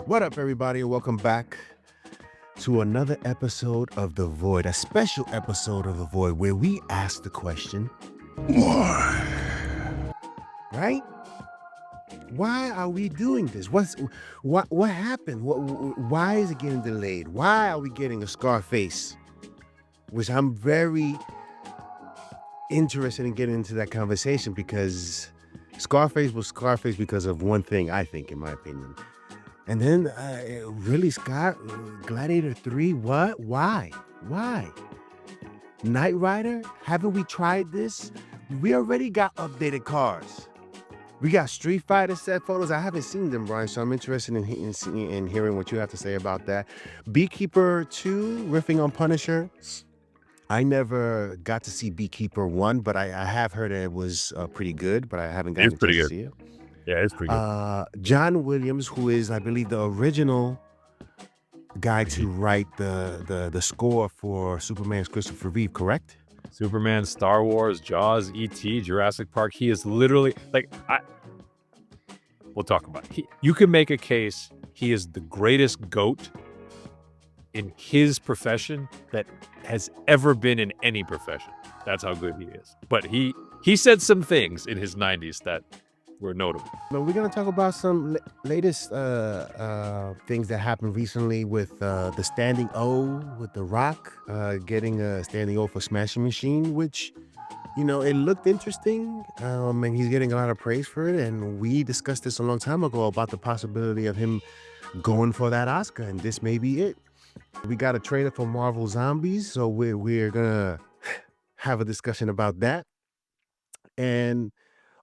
What up, everybody, and welcome back to another episode of The Void, a special episode of The Void where we ask the question, why? Right? Why are we doing this? What happened? Why is it getting delayed? Why are we getting a Scarface? Which I'm very interested in getting into that conversation, because Scarface was Scarface because of one thing, I think, in my opinion. And then Ridley Scott, Gladiator 3, what? Why? Knight Rider? Haven't we tried this? We already got updated cars. We got Street Fighter set photos. I haven't seen them, Brian, so I'm interested in hearing what you have to say about that. Beekeeper 2, riffing on Punisher. I never got to see Beekeeper 1, but I have heard it was pretty good, but I haven't gotten to see it. Yeah, it's pretty good. John Williams, who is, I believe, the original guy to write the score for Superman's Christopher Reeve, correct? Superman, Star Wars, Jaws, E.T., Jurassic Park. He is literally we'll talk about it. You can make a case he is the greatest GOAT in his profession that has ever been in any profession. That's how good he is. But he said some things in his 90s that were notable. But we're going to talk about some latest things that happened recently with the standing O with The Rock getting a standing O for Smashing Machine, which, you know, it looked interesting, and he's getting a lot of praise for it. And we discussed this a long time ago about the possibility of him going for that Oscar, and this may be it. We got a trailer for Marvel Zombies, so we're going to have a discussion about that. And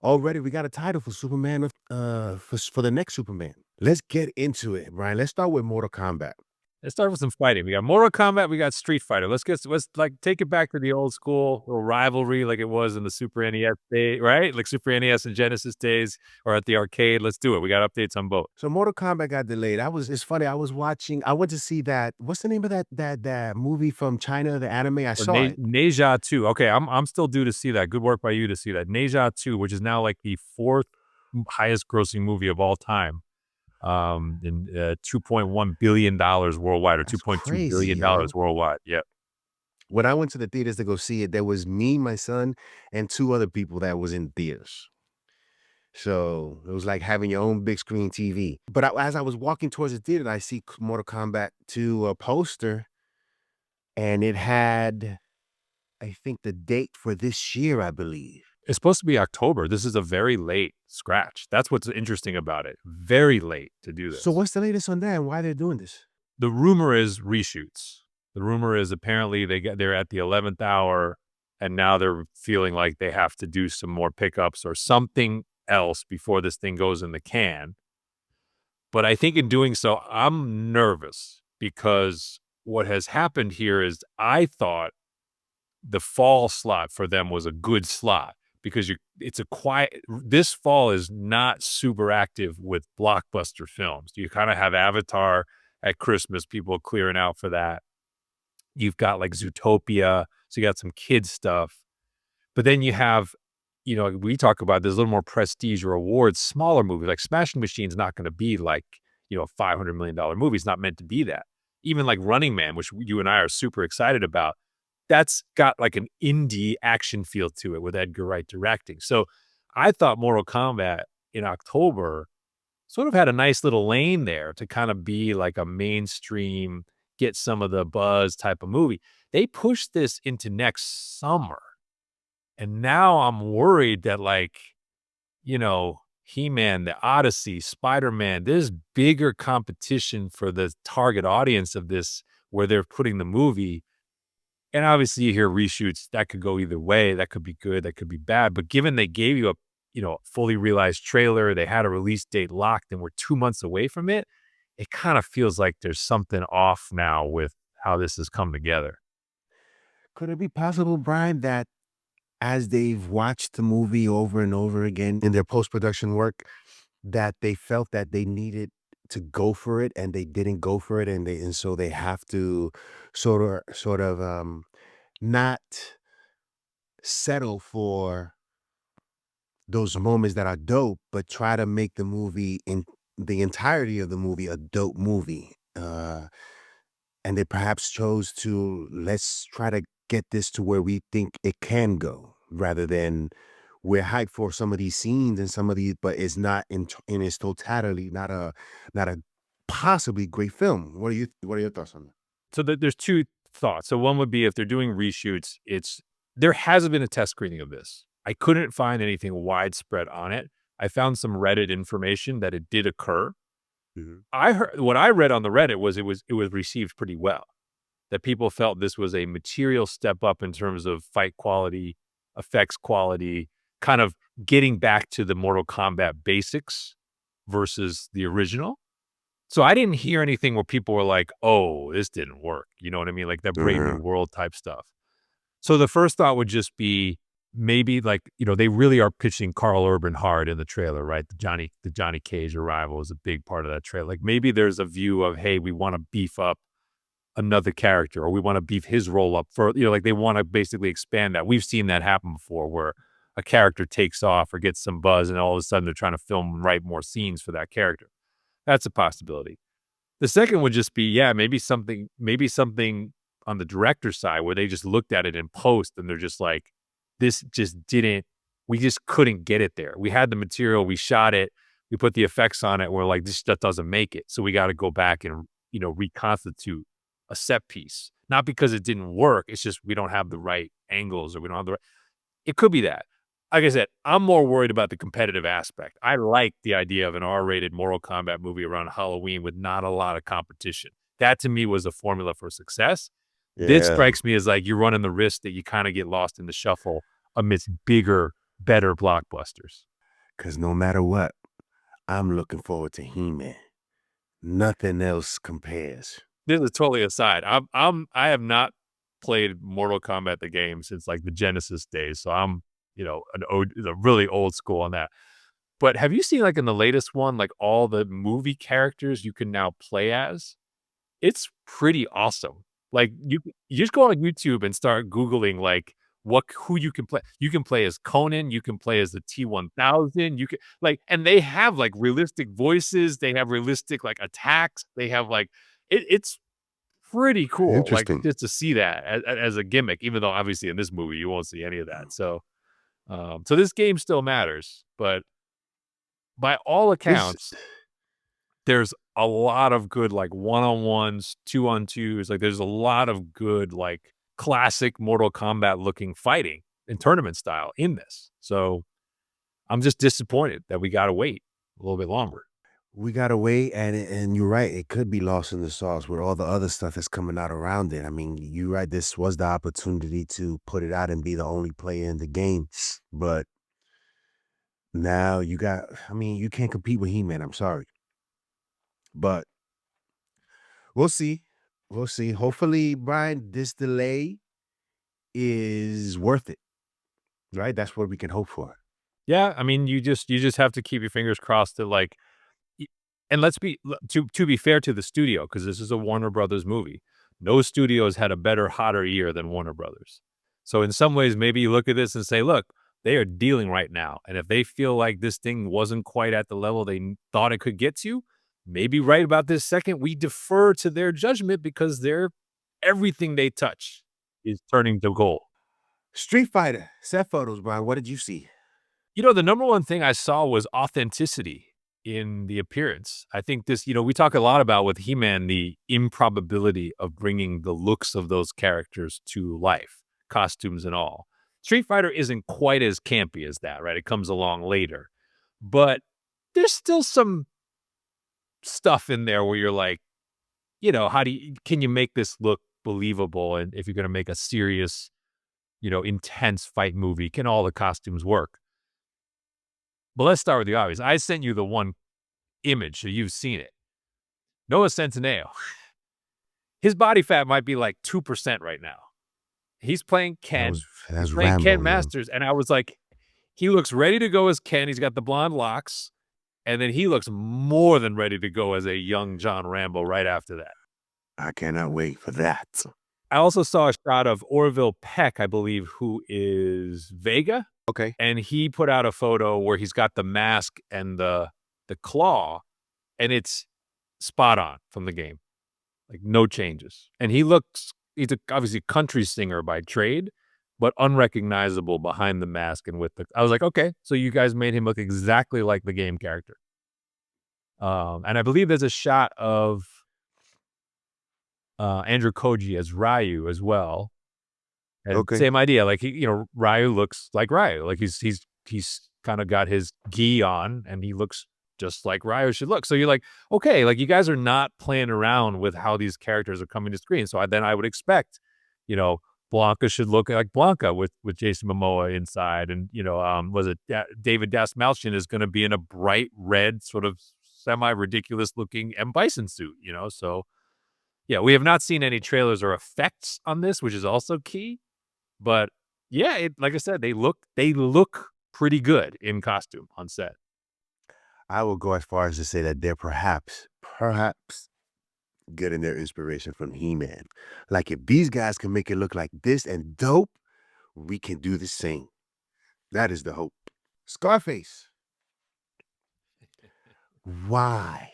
already we got a title for Superman for the next Superman. Let's get into it, Brian. Let's start with Mortal Kombat. Let's start with some fighting. We got Mortal Kombat, we got Street Fighter. Let's take it back to the old school little rivalry like it was in the Super NES day, right? Like Super NES and Genesis days, or at the arcade. Let's do it. We got updates on both. So Mortal Kombat got delayed. It's funny. I went to see that. What's the name of that movie from China, the anime? I saw it. Neja 2. Okay, I'm still due to see that. Good work by you to see that. Neja 2, which is now like the 4th highest grossing movie of all time. In $2.1 billion worldwide, or $2.2 billion worldwide. Yep. When I went to the theaters to go see it, there was me, my son, and 2 other people that was in theaters. So it was like having your own big screen TV. But as I was walking towards the theater, I see Mortal Kombat 2 poster, and it had, I think, the date for this year, I believe. It's supposed to be October. This is a very late scratch. That's what's interesting about it. Very late to do this. So what's the latest on that and why they're doing this? The rumor is reshoots. The rumor is apparently they're at the 11th hour, and now they're feeling like they have to do some more pickups or something else before this thing goes in the can. But I think in doing so, I'm nervous, because what has happened here is I thought the fall slot for them was a good slot, because this fall is not super active with blockbuster films. You kind of have Avatar at Christmas, people clearing out for that. You've got like Zootopia, so you got some kids stuff. But then you have, you know, we talk about there's a little more prestige or awards, smaller movies. Like Smashing Machine's not going to be like, you know, a $500 million movie. It's not meant to be that. Even like Running Man, which you and I are super excited about, that's got like an indie action feel to it with Edgar Wright directing. So I thought Mortal Kombat in October sort of had a nice little lane there to kind of be like a mainstream, get some of the buzz type of movie. They pushed this into next summer. And now I'm worried that, like, you know, He-Man, the Odyssey, Spider-Man, there's bigger competition for the target audience of this, where they're putting the movie. And obviously you hear reshoots, that could go either way. That could be good, that could be bad. But given they gave you a, you know, fully realized trailer, they had a release date locked, and we're 2 months away from it, it kind of feels like there's something off now with how this has come together. Could it be possible, Brian, that as they've watched the movie over and over again in their post-production work, that they felt that they needed to go for it and they didn't go for it, and so they have to sort of not settle for those moments that are dope, but try to make the movie in the entirety of the movie a dope movie. And they perhaps chose to let's try to get this to where we think it can go, rather than we're hyped for some of these scenes and some of these, but it's not in its totality, not a possibly great film. What are your thoughts on that? So there's two thoughts. So one would be if they're doing reshoots, there hasn't been a test screening of this. I couldn't find anything widespread on it. I found some Reddit information that it did occur. Mhm. I heard what I read on the Reddit was it was received pretty well. That people felt this was a material step up in terms of fight quality, effects quality, kind of getting back to the Mortal Kombat basics versus the original. So I didn't hear anything where people were like, "Oh, this didn't work." You know what I mean? Like that Brave New Mhm. World type stuff. So the first thought would just be maybe like, they really are pitching Carl Urban hard in the trailer, right? The Johnny Cage arrival is a big part of that trailer. Like maybe there's a view of, hey, we want to beef up another character, or we want to beef his role up for, like they want to basically expand that. We've seen that happen before where a character takes off or gets some buzz and all of a sudden they're trying to film and write more scenes for that character. That's a possibility. The second would just be, yeah, maybe something on the director's side where they just looked at it in post and they're just like, this just didn't, we just couldn't get it there. We had the material, we shot it, we put the effects on it. We're like, this stuff doesn't make it. So we got to go back and, reconstitute a set piece. Not because it didn't work. It's just, we don't have the right angles or we don't have the right, it could be that. Like I said, I'm more worried about the competitive aspect. I like the idea of an R-rated Mortal Kombat movie around Halloween with not a lot of competition. That to me was a formula for success. This Yeah, strikes me as like you're running the risk that you kind of get lost in the shuffle amidst bigger, better blockbusters. because no matter what, I'm looking forward to He-Man. Nothing else compares. This is totally aside. I have not played Mortal Kombat the game since like the Genesis days, so I'm a really old school on that. But have you seen like in the latest one, like all the movie characters you can now play as? It's pretty awesome. Like you just go on YouTube and start Googling like who you can play. You can play as Conan, you can play as the T-1000, you can like, and they have like realistic voices, they have realistic like attacks, they have like it's pretty cool, like Interesting. just to see that as a gimmick, even though obviously in this movie you won't see any of that. So this game still matters, but by all This accounts, there's a lot of good, like, one-on-ones, two-on-twos, like, there's a lot of good, like, classic Mortal Kombat looking fighting and tournament style in this. So, I'm just disappointed that we gotta wait a little bit longer. we gotta wait, and you're right. It could be lost in the sauce with all the other stuff that's coming out around it. I mean, you're right. This was the opportunity to put it out and be the only player in the game, but now you got. I mean, you can't compete with He-Man. I'm sorry, but we'll see. We'll see. Hopefully, Brian, this delay is worth it. Right? That's what we can hope for. Yeah, I mean, you just have to keep your fingers crossed that, like, y and let's be to be fair to the studio, because this is a Warner Brothers movie. No studio has had a better, hotter year than Warner Brothers. So in some ways, maybe you look at this and say, "Look, they are dealing right now, and if they feel like this thing wasn't quite at the level they thought it could get to, maybe right about this second, we defer to their judgment because everything they touch is turning to gold." Street Fighter set photos, Brian. What did you see? The number one thing I saw was authenticity in the appearance. I think we talk a lot about with He-Man, the improbability of bringing the looks of those characters to life, costumes and all. Street Fighter isn't quite as campy as that, right? It comes along later. But there's still some stuff in there where you're like, can you make this look believable? And if you're going to make a serious, intense fight movie, can all the costumes work? But let's start with the obvious. I sent you the one image, so you've seen it. Noah Centineo, his body fat might be like 2% right now. He's playing That Ken. was He's that's playing Rambo, Ken man. Masters, and I was like, he looks ready to go as Ken. He's got the blonde locks, and then he looks more than ready to go as a young John Rambo right after that. I cannot wait for that. I also saw a shot of Orville Peck, I believe, who is Vega. Okay. and he put out a photo where he's got the mask and the claw, and it's spot on from the game. Like, no changes. And he's obviously a country singer by trade, but unrecognizable behind the mask and with the I was like, "Okay, so you guys made him look exactly like the game character." And I believe there's a shot of, Andrew Koji as Ryu as well, and Okay. same idea, like, Ryu looks like Ryu, like, he's kinda got his gi on, and he looks just like Ryu should look, so you're like, "Okay, like, you guys are not playing around with how these characters are coming to screen," so I would expect, you know, Blanca should look like Blanca with Jason Momoa inside, and, was it David Dastmalchian is gonna be in a bright red, sort of semi-ridiculous looking M. Bison suit, so, yeah, we have not seen any trailers or effects on this, which is also key, but, yeah, like I said, they look pretty good in costume on set. I will go as far as to say that they're perhaps getting their inspiration from He-Man. Like, if these guys can make it look like this and dope, we can do the same. That is the hope. Scarface. Why?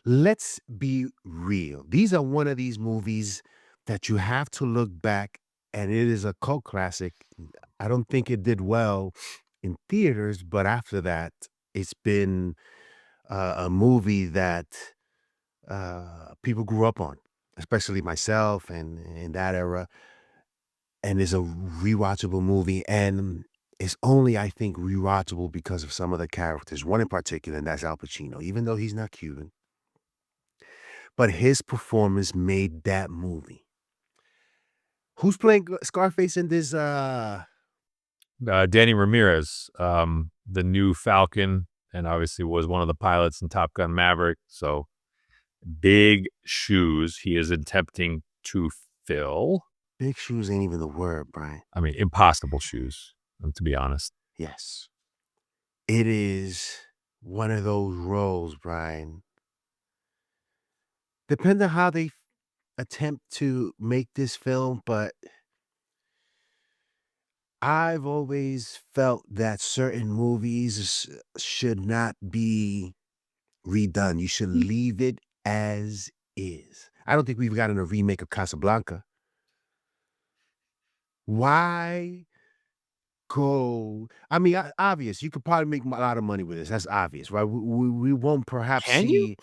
Let's be real. These are one of these movies that you have to look back, and it is a cult classic. I don't think it did well in theaters, but after that, it's been a movie that people grew up on, especially myself and in that era. And is a rewatchable movie. And it's only, I think, rewatchable because of some of the characters. One in particular, and that's Al Pacino, even though he's not Cuban. But his performance made that movie. Who's playing Scarface in this? Danny Ramirez, the new Falcon, and obviously was one of the pilots in Top Gun Maverick. So big shoes he is attempting to fill. Big shoes ain't even the word, Brian. I mean, impossible shoes, to be honest. Yes. It is one of those roles, Brian. Depends on how they attempt to make this film, but I've always felt that certain movies should not be redone. You should leave it as is. I don't think we've gotten a remake of Casablanca. Why go? I mean, obvious. You could probably make a lot of money with this. That's obvious, right? We won't perhaps Can you? see.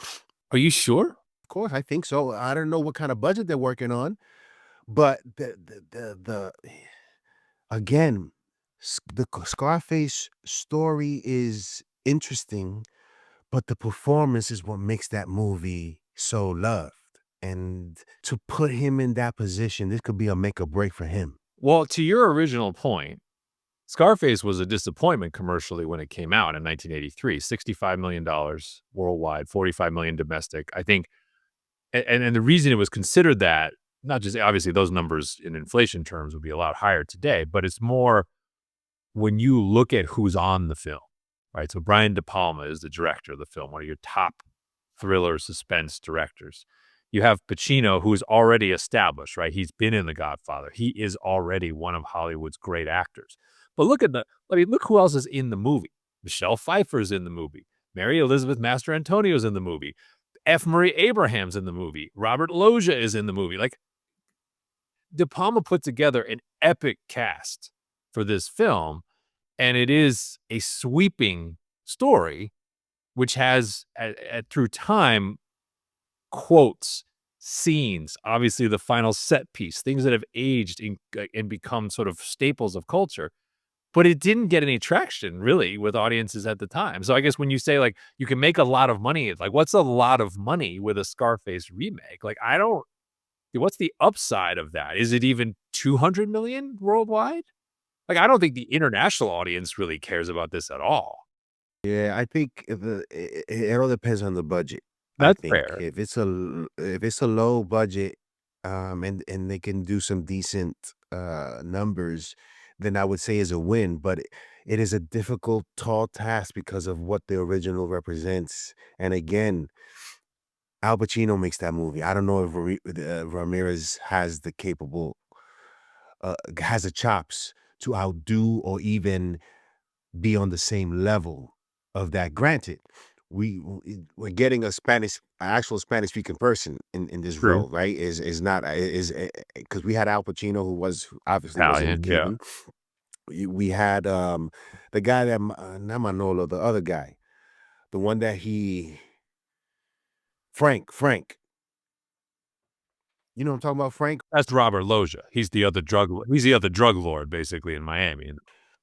Are you sure? Of course, I think so. I don't know what kind of budget they're working on, but the again, the Scarface story is interesting, but the performance is what makes that movie so loved. And to put him in that position, this could be a make or break for him. Well, to your original point, Scarface was a disappointment commercially when it came out in 1983. $65 million worldwide, 45 million domestic. I think, and the reason it was considered that, not just obviously those numbers in inflation terms would be a lot higher today, but it's more when you look at who's on the film, right? So Brian De Palma is the director of the film, one of your top thriller suspense directors. You have Pacino, who's already established, right? He's been in The Godfather. He is already one of Hollywood's great actors. But look who else is in the movie. Michelle Pfeiffer's in the movie. Mary Elizabeth Mastrantonio's in the movie. F. Murray Abraham's in the movie. Robert Loggia is in the movie. Like, De Palma put together an epic cast for this film, and it is a sweeping story, which has, through time, quotes, scenes, obviously the final set piece, things that have aged and become sort of staples of culture. But it didn't get any traction really with audiences at the time. So I guess when you say like you can make a lot of money, it's like, what's a lot of money with a Scarface remake? Like, what's the upside of that? Is it even 200 million worldwide? Like, I don't think the international audience really cares about this at all. Yeah, I think it all depends on the budget. I That's think fair. if it's a low budget, and they can do some decent numbers, then I would say is a win. But it is a difficult, tall task because of what the original represents. And again, Al Pacino makes that movie. I don't know if Ramirez has the chops to outdo or even be on the same level of that. Granted, we're getting actual Spanish speaking person in this True. role, right? Is not is because we had Al Pacino, who obviously was in Italian, yeah. Cuban. We had the guy that not Manolo, the other guy, the one that Frank. You know what I'm talking about, Frank? That's Robert Loggia. He's the other drug lord, basically, in Miami.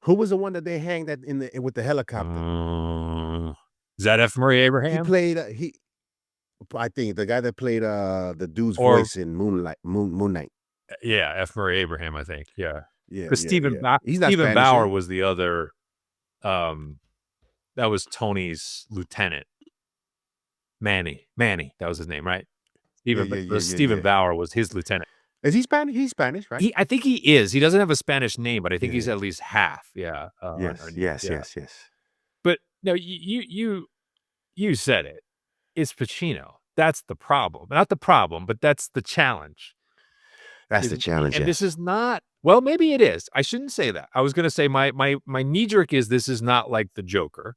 Who was the one that they hanged at with the helicopter? Is that F. Murray He Abraham? played I think the guy that played the dude's Or voice in Moon Knight. yeah, F. Murray Abraham, I think. Yeah. Yeah, Because yeah, yeah. He's not Stephen Spanish, Bauer is was the other, that was Tony's lieutenant. Manny, that was his name, right? he? Yeah, yeah, yeah, yeah, Stephen yeah. Bauer was his lieutenant. Is he Spanish? He's Spanish, right? I think he is. He doesn't have a Spanish name, but I think he's Yeah. at least half. Yeah. Yes, yes, Yeah. yes, yes. But no, you said it. It's Pacino. That's the problem. Not the problem, but that's the challenge. That's the challenge. And yes. this is not, well, maybe it is. I shouldn't say that. I was going to say my knee jerk is this is not like the Joker,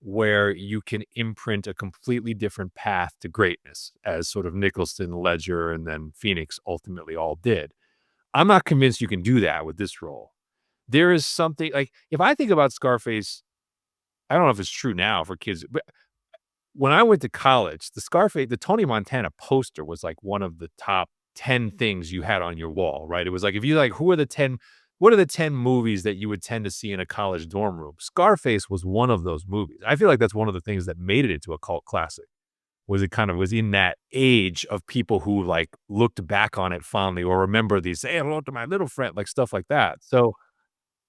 where you can imprint a completely different path to greatness, as sort of Nicholson, Ledger, and then Phoenix ultimately all did. I'm not convinced you can do that with this role. There is something like, if I think about Scarface, I don't know if it's true now for kids, but when I went to college, the Tony Montana poster was like one of the top 10 things you had on your wall, right? It was like, if you like, what are the 10 movies that you would tend to see in a college dorm room? Scarface was one of those movies. I feel like that's one of the things that made it into a cult classic. Was it kind of was in that age of people who like looked back on it fondly or remember these, say hello to my little friend, like stuff like that. So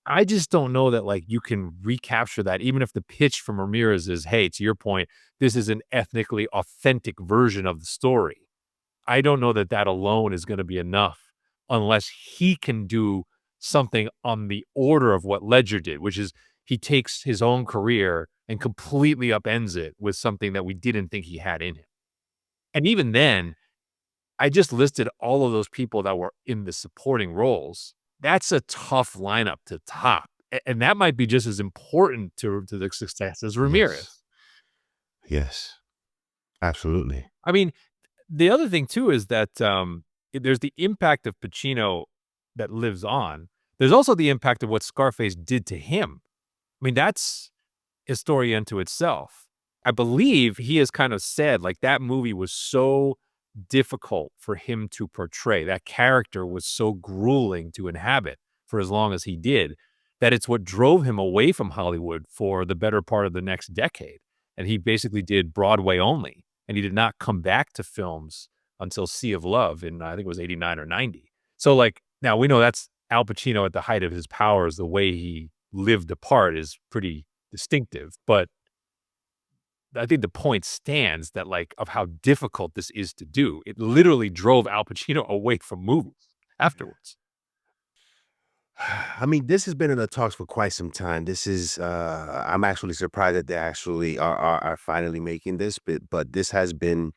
I just don't know that like you can recapture that, even if the pitch from Ramirez is, hey, to your point, this is an ethnically authentic version of the story. I don't know that that alone is going to be enough unless he can do something on the order of what Ledger did, which is he takes his own career and completely upends it with something that we didn't think he had in him. And even then, I just listed all of those people that were in the supporting roles. That's a tough lineup to top. And that might be just as important to the success as Ramirez. Yes. Absolutely. I mean, the other thing too is that there's the impact of Pacino that lives on. There's also the impact of what Scarface did to him. I mean, that's a story unto itself. I believe he has kind of said like that movie was so difficult for him to portray. That character was so grueling to inhabit for as long as he did, that it's what drove him away from Hollywood for the better part of the next decade. And he basically did Broadway only. And he did not come back to films until Sea of Love in, I think it was 89 or 90. So like, now we know that's Al Pacino at the height of his powers. The way he lived apart is pretty distinctive, but I think the point stands that like of how difficult this is to do. It literally drove Al Pacino away from movies afterwards. I mean, this has been in the talks for quite some time. This is I'm actually surprised that they actually are finally making this, but this has been,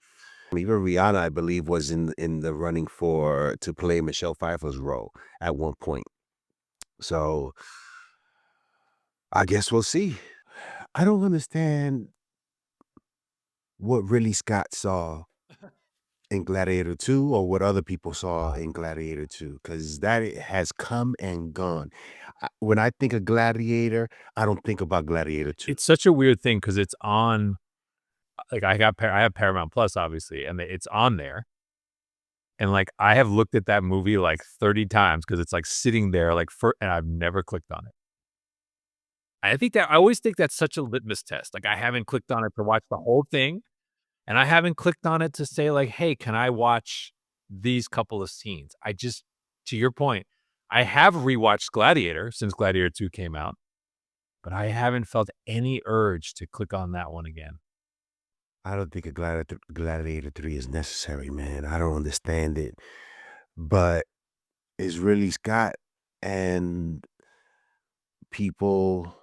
even Rihanna, I believe, was in the running to play Michelle Pfeiffer's role at one point. So I guess we'll see. I don't understand what Ridley Scott saw in Gladiator 2 or what other people saw in Gladiator 2, because that has come and gone. When I think of Gladiator, I don't think about Gladiator 2. It's such a weird thing because it's on, like I have Paramount Plus, obviously, and it's on there. And like I have looked at that movie like 30 times because it's like sitting there like and I've never clicked on it. I always think that's such a litmus test. Like I haven't clicked on it to watch the whole thing. And I haven't clicked on it to say like, hey, can I watch these couple of scenes? To your point, I have rewatched Gladiator since Gladiator 2 came out, but I haven't felt any urge to click on that one again. I don't think a Gladiator 3 is necessary, man. I don't understand it. But it's Ridley Scott, and people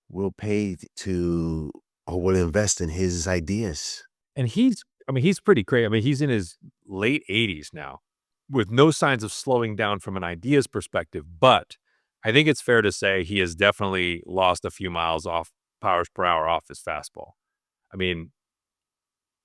will pay to or will invest in his ideas. And he's pretty great. I mean, he's in his late 80s now with no signs of slowing down from an ideas perspective, but I think it's fair to say he has definitely lost a few miles off powers per hour off his fastball. I mean,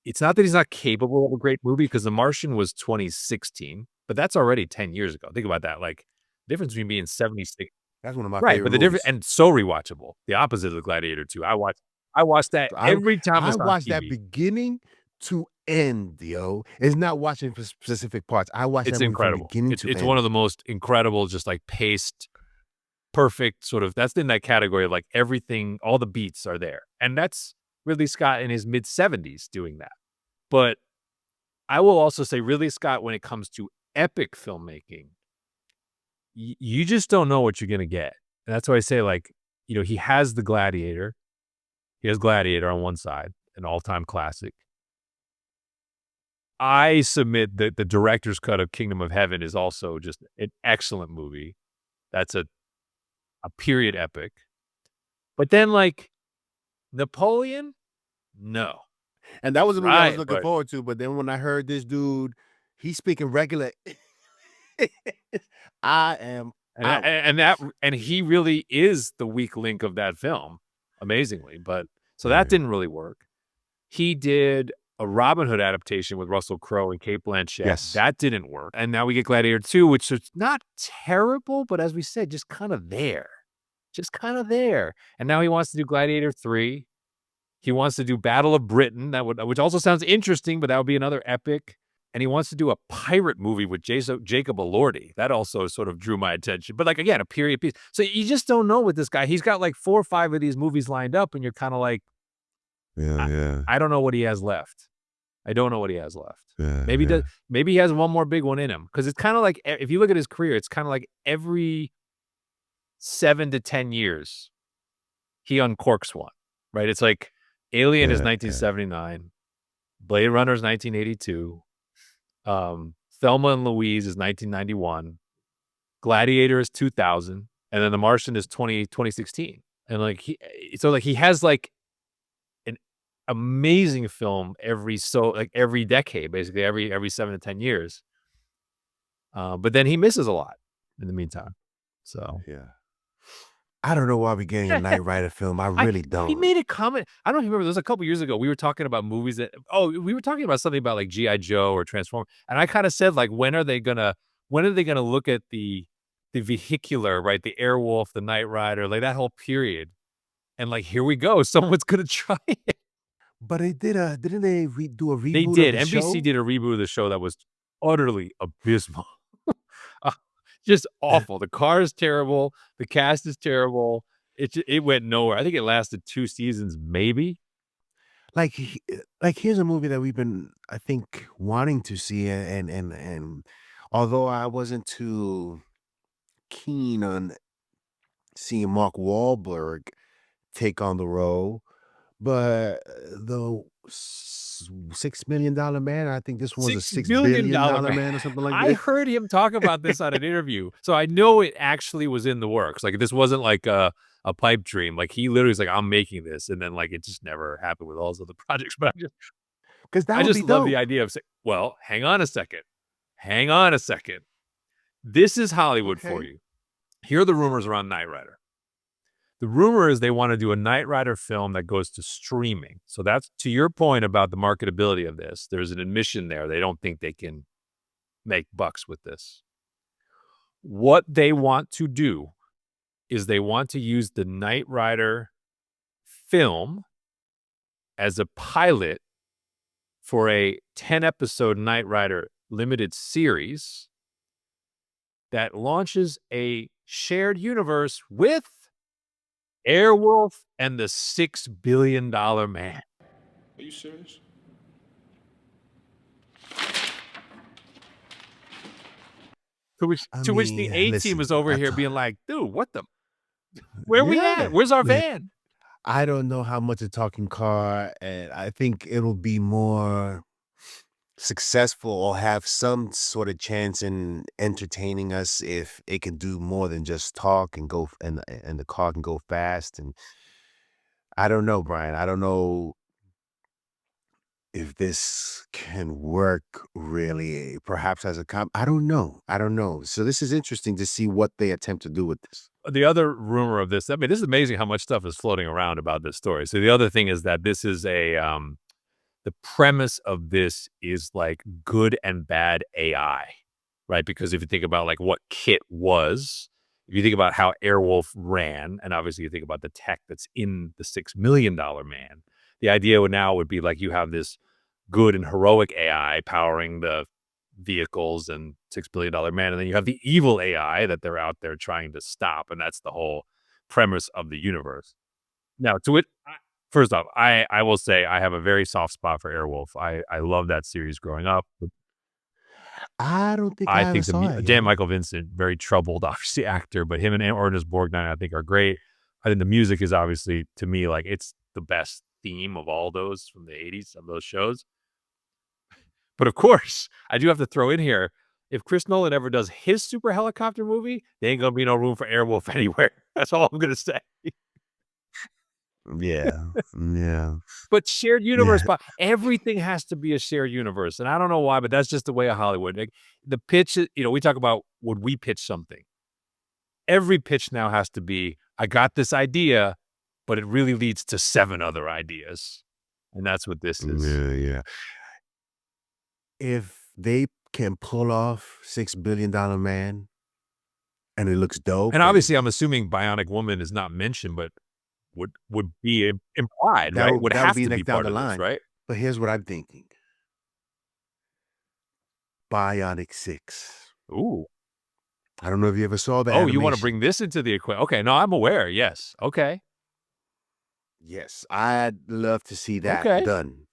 it's not that he's not capable of a great movie because The Martian was 2016, but that's already 10 years ago. Think about that. Like, the difference between being 76. That's one of my Right, favorite but the difference movies. and so rewatchable. The opposite of the Gladiator 2. I watch that I every time I it's on watched that TV. beginning to end, yo. It's not watching for specific parts. I watched It's that movie from incredible. beginning to It's one end. of the most incredible, just like paced, perfect sort of that's in that category of like everything, all the beats are there. And that's Ridley Scott in his mid-70s doing that. But I will also say Ridley Scott, when it comes to epic filmmaking, you just don't know what you're gonna get. And that's why I say, like, he has the Gladiator. He has Gladiator on one side, an all-time classic. I submit that the director's cut of Kingdom of Heaven is also just an excellent movie. That's a period epic. But then, like, Napoleon? No. And that was a movie I was Right, looking but forward to, but then when I heard this dude, he's speaking regular. I am and out. and he really is the weak link of that film, amazingly, but so that Yeah. didn't really work. He did a Robin Hood adaptation with Russell Crowe and Cate Blanchett. Yes. That didn't work. And now we get Gladiator 2, which is not terrible, but as we said, just kind of there. Just kind of there. And now he wants to do Gladiator 3. He wants to do Battle of Britain, which also sounds interesting, but that would be another epic. And he wants to do a pirate movie with Jacob Elordi. That also sort of drew my attention. But like, again, a period piece. So you just don't know with this guy. He's got like 4 or 5 of these movies lined up, and you're kind of like, Yeah. I don't know what he has left. I don't know what he has left. Yeah. Maybe he has one more big one in him. Because it's kind of like, if you look at his career, it's kind of like every 7 to 10 years, he uncorks one, right? It's like Alien is Yeah. 1979, Blade Runner is 1982, Thelma and Louise is 1991, Gladiator is 2000, and then The Martian is 2016. And like he has like an amazing film every decade, basically every 7 to 10 years. But then he misses a lot in the meantime. So Yeah. I don't know why we're getting a Knight Rider film. I really he don't. made a comment. I don't remember. There was a couple years ago. We were talking about movies we were talking about something about like G.I. Joe or Transform. And I kind of said, like, when are they gonna look at the vehicular, right? The Airwolf, the Knight Rider, like that whole period. And like, here we go. Someone's gonna try it. But didn't they do a They reboot of did. the NBC show? did a reboot of the show that was utterly abysmal. Uh, just awful. The car is terrible. The cast is terrible. It went nowhere. I think it lasted 2 seasons, maybe. Like here's a movie that we've been, I think, wanting to see, and although I wasn't too keen on seeing Mark Wahlberg take on the role, but the $6 million man, I think this one was a $6 $6 billion billion man. man or something like I that. heard him talk about this on an interview, so I know it actually was in the works. Like, this wasn't like a pipe dream. Like, he literally was like, "I'm making this," and then, like, it just never happened with all his other projects, but Because that I would just be love the dope. idea of saying, "Well, hang on a second. Hang on a second. This is Hollywood for Okay. you. Here are the rumors around Knight Rider. The rumor is they want to do a Knight Rider film that goes to streaming. So that's to your point about the marketability of this. There's an admission there. They don't think they can make bucks with this. What they want to do is they want to use the Knight Rider film as a pilot for a 10-episode Knight Rider limited series that launches a shared universe with Airwolf and the $6 billion man. Are you serious? To which the A team Listen, is over I here t being like, "Dude, what the where we at? yeah, Where's our man. van?" I don't know how much a talking car, and I think it'll be more successful or have some sort of chance in entertaining us if it can do more than just talk and go and the car can go fast. And I don't know, Brian. I don't know if this can work really, perhaps as a I don't know. I don't know. So this is interesting to see what they attempt to do with this. the other rumor of this, I mean, this is amazing how much stuff is floating around about this story. So the other thing is that this is the premise of this is like good and bad AI, right? Because if you think about like what Kit was, if you think about how Airwolf ran, and obviously you think about the tech that's in the $6 million man, the idea would be like you have this good and heroic AI powering the vehicles and $6 billion man, and then you have the evil AI that they're out there trying to stop, and that's the whole premise of the universe. Now, first off, I will say I have a very soft spot for Airwolf. I love that series growing up. I don't think I I ever think saw it, Dan yo. Michael Vincent, very troubled, obviously actor, but him and Ernest Borgnine, I think, are great. I think the music is obviously, to me, like it's the best theme of all those from the 80s of those shows. But of course, I do have to throw in here, if Chris Nolan ever does his super helicopter movie, there ain't gonna be no room for Airwolf anywhere. That's all I'm gonna say. Yeah, yeah, But shared universe, yeah. but everything has to be a shared universe, and I don't know why, but that's just the way of Hollywood. Like, the pitch is, we talk about would we pitch something? Every pitch now has to be, I got this idea, but it really leads to 7 other ideas, and that's what this is. Yeah, yeah. If they can pull off $6 billion man and it looks And dope, and obviously, I'm assuming Bionic Woman is not mentioned, but would be implied, right? Would that'll have be to be next down part the of this, line. right? But here's what I'm thinking. Bionic 6. Ooh. I don't know if you ever saw the Oh, you wanna bring animation. this into the equation? Okay, no, I'm aware, yes. Okay. Yes, I'd love to see that Okay. done.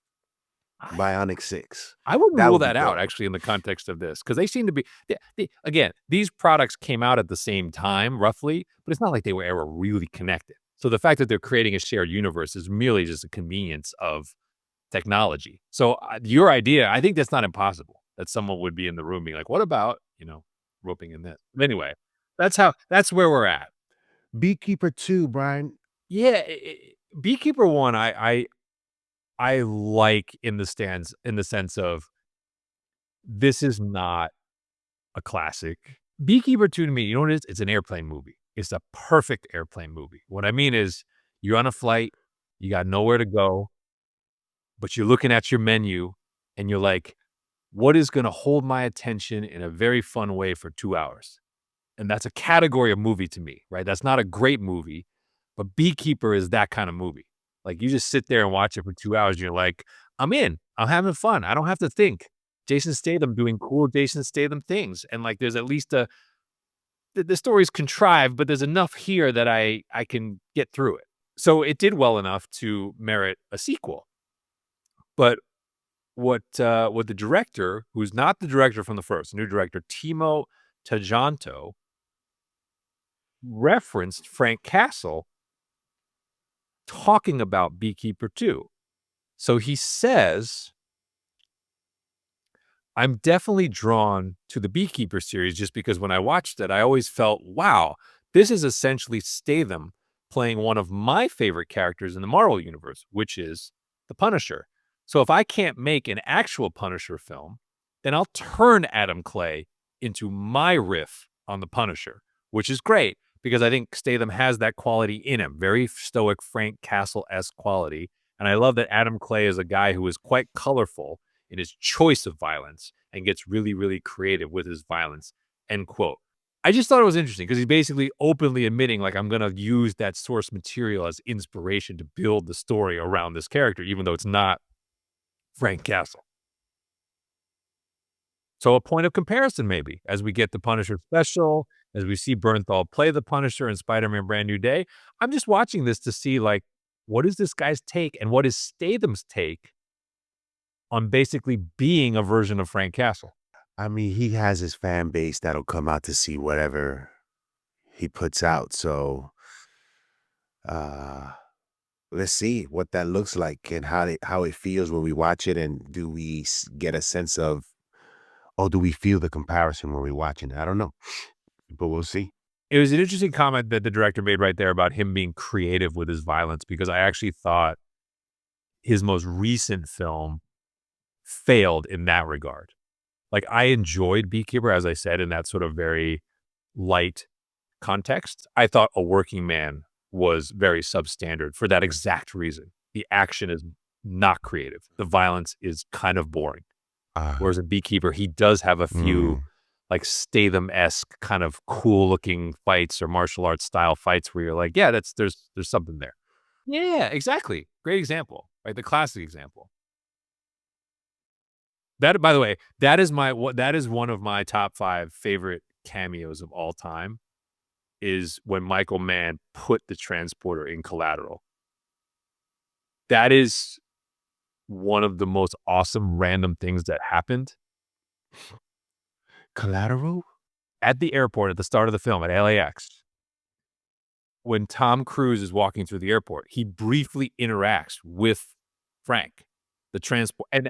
I Bionic 6. I wouldn't That rule would be that out dope. actually in the context of this, because they seem to be again, these products came out at the same time, roughly, but it's not like they were ever really connected. So the fact that they're creating a shared universe is merely just a convenience of technology. So, your idea, I think that's not impossible, that someone would be in the room being like, "What about," roping in this. But anyway, that's where we're at. Beekeeper 2, Brian. Yeah, Beekeeper 1, I like in the sense of this is not a classic. Beekeeper 2 to me, you know what it is? It's an airplane movie. It's a perfect airplane movie. What I mean is you're on a flight, you got nowhere to go, but you're looking at your menu and you're like, what is gonna hold my attention in a very fun way for 2 hours? And that's a category of movie to me, right? That's not a great movie, but Beekeeper is that kind of movie. Like, you just sit there and watch it for 2 hours, and you're like, "I'm in. I'm having fun. I don't have to think." Jason Statham doing cool Jason Statham things, and, like, there's at least the story's contrived, but there's enough here that I can get through it. So, it did well enough to merit a sequel. But what the director, who's not the director from the first, new director, Timo Tjahjanto, referenced Frank Castle talking about Beekeeper 2. So he says, I'm definitely drawn to the Beekeeper series just because when I watched it, I always felt, wow, this is essentially Statham playing one of my favorite characters in the Marvel universe, which is the Punisher. So if I can't make an actual Punisher film, then I'll turn Adam Clay into my riff on the Punisher, which is great because I think Statham has that quality in him, very stoic Frank Castle-esque quality. And I love that Adam Clay is a guy who is quite colorful in his choice of violence and gets really, really creative with his violence, end quote. I just thought it was interesting because he's basically openly admitting, like, I'm going to use that source material as inspiration to build the story around this character, even though it's not Frank Castle. So a point of comparison, maybe, as we get the Punisher special, as we see Bernthal play the Punisher in Spider-Man Brand New Day. I'm just watching this to see, like, what is this guy's take and what is Statham's take on basically being a version of Frank Castle. I mean, he has his fan base that'll come out to see whatever he puts out. So, uh, let's see what that looks like and how it feels when we watch it, and do we get a sense of, or do we feel the comparison when we're watching it? I don't know, but we'll see. It was an interesting comment that the director made right there about him being creative with his violence, because I actually thought his most recent film failed in that regard. Like, I enjoyed Beekeeper, as I said, in that sort of very light context, I thought A Working Man was very substandard for that exact reason. The action is not creative. The violence is kind of boring. Ah, Whereas in Beekeeper, he does have a few like Statham-esque kind of cool looking fights or martial arts style fights where you're like, yeah, there's something there. Yeah, exactly. Great example, right? The classic example. That, by the way, that is one of my top 5 favorite cameos of all time, is when Michael Mann put the transporter in Collateral. That is one of the most awesome random things that happened. Collateral? At the airport at the start of the film at LAX, when Tom Cruise is walking through the airport, he briefly interacts with Frank, the transport, and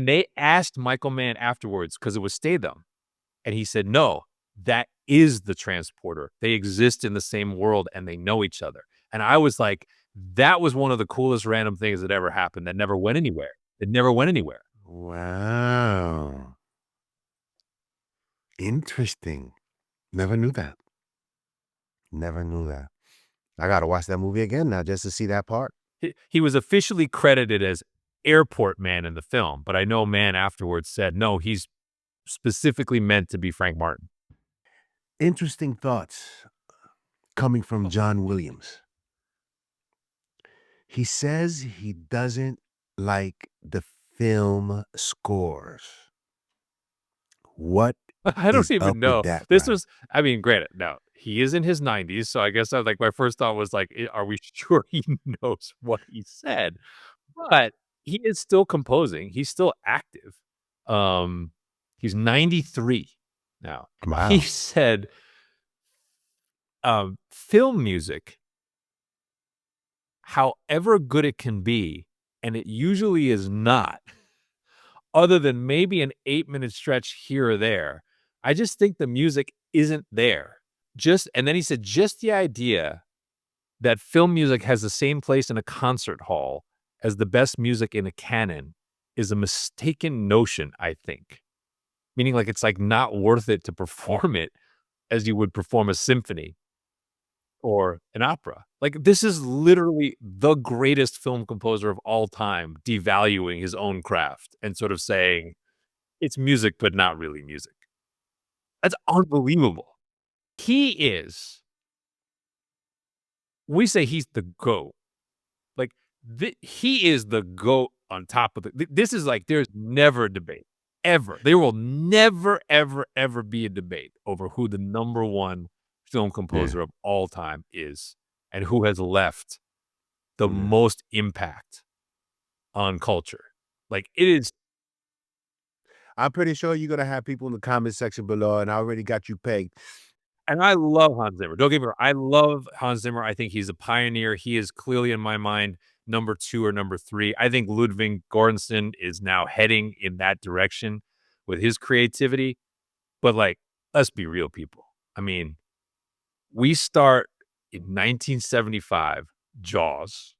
they asked Michael Mann afterwards because it was Statham, and he said, "No, that is the transporter. They exist in the same world and they know each other." And I was like, that was one of the coolest random things that ever happened that never went anywhere. It never went anywhere. Wow. Interesting. Never knew that. Never knew that. I gotta watch that movie again now just to see that part. He was officially credited as Airport Man in the film, but I know Mann afterwards said, no, he's specifically meant to be Frank Martin. Interesting thoughts coming from John Williams. He says he doesn't like the film scores. What I don't is even up with know. that, This Brian? was, I mean, granted, now he is in his 90s, so I guess I was like, my first thought was like, are we sure he knows what he said? But he is still composing. He's still active. Um, he's 93 now. He Wow. said, film music, however good it can be, and it usually is not, other than maybe an 8-minute stretch here or there. I just think the music isn't there. And then he said, just the idea that film music has the same place in a concert hall as the best music in a canon is a mistaken notion, I think. Meaning like it's like not worth it to perform it as you would perform a symphony or an opera. Like this is literally the greatest film composer of all time devaluing his own craft and sort of saying it's music, but not really music. That's unbelievable. He is, we say he's the GOAT. Like he is the GOAT on top of this is like, there's never a debate ever. There will never, ever, ever be a debate over who the number one film composer Yeah. of all time is and who has left the Yeah. most impact on culture. Like it is. I'm pretty sure you're gonna have people in the comment section below, and I already got you pegged. And I love Hans Zimmer. Don't get me wrong. I love Hans Zimmer. I think he's a pioneer. He is clearly, in my mind, number 2 or number 3. I think Ludwig Göransson is now heading in that direction with his creativity. But like, let's be real, people. I mean, we start in 1975, Jaws.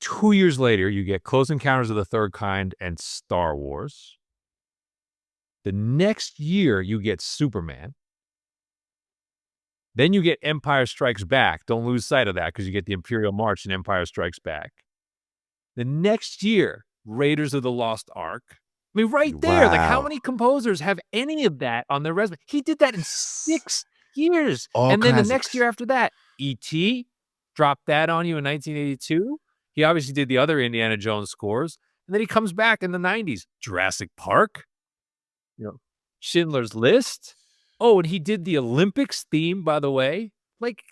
2 years later, you get Close Encounters of the Third Kind and Star Wars. The next year, you get Superman. Then you get Empire Strikes Back. Don't lose sight of that because you get the Imperial March and Empire Strikes Back. The next year, Raiders of the Lost Ark. I mean, right there, like how Wow. many composers have any of that on their resume? He did that in 6 years. All And then the next classics. year after that, E.T. dropped that on you in 1982. He obviously did the other Indiana Jones scores. And then he comes back in the 90s. Jurassic Park, you know, Schindler's List. Oh, and he did the Olympics theme, by the way. Like,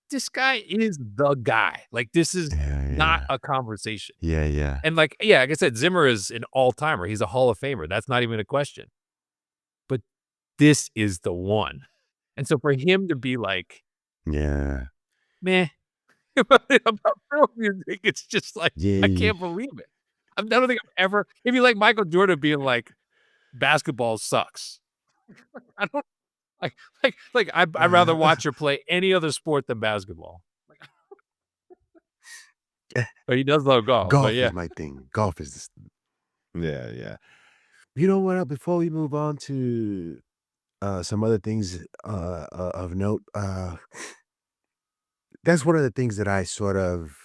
this guy is the guy. Like, this is not Yeah. a conversation. Yeah, yeah. And like, yeah, like I said, Zimmer is an all-timer. He's a Hall of Famer. That's not even a question. But this is the one. And so for him to be like, Yeah. meh, about film music, it's just like, I Yeah. can't believe it. I don't think I've ever, it'd be like Michael Jordan being like, basketball sucks. I don't I'd rather watch her play any other sport than basketball. But he does love golf. But Golf yeah. is my thing. Golf is yeah, yeah. You know what? Before we move on to Some other things of note. That's one of the things that I sort of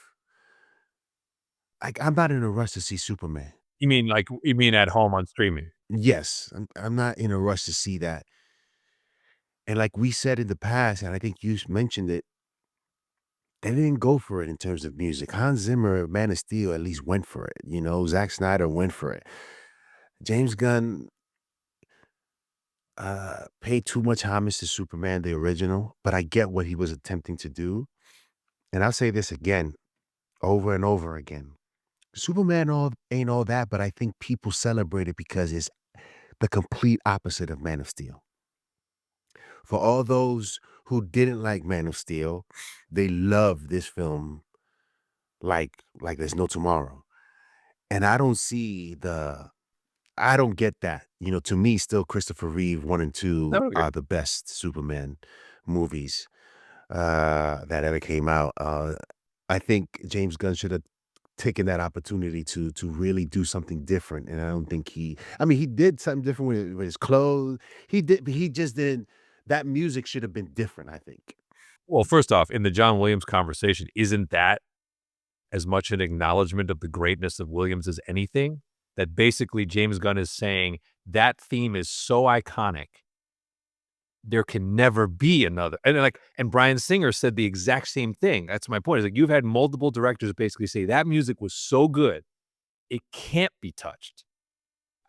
like. I'm not in a rush to see Superman. You mean at home on streaming? Yes, I'm not in a rush to see that. And like we said in the past, and I think you mentioned it, they didn't go for it in terms of music. Hans Zimmer, Man of Steel, at least went for it. You know, Zack Snyder went for it. James Gunn paid too much homage to Superman, the original, but I get what he was attempting to do. And I'll say this again, over and over again. Superman all ain't all that, but I think people celebrate it because it's the complete opposite of Man of Steel. For all those who didn't like Man of Steel, they love this film like there's no tomorrow. And I don't get that. You know, to me, still Christopher Reeve 1 and 2 No, okay. are the best Superman movies that ever came out. I think James Gunn should have taken that opportunity to really do something different. And I don't think I mean, he did something different with his clothes. He did, but he just didn't. That music should have been different, I think. Well, first off, in the John Williams conversation, isn't that as much an acknowledgement of the greatness of Williams as anything? That basically James Gunn is saying that theme is so iconic, there can never be another. And Bryan Singer said the exact same thing. That's my point. Is like you've had multiple directors basically say that music was so good, it can't be touched.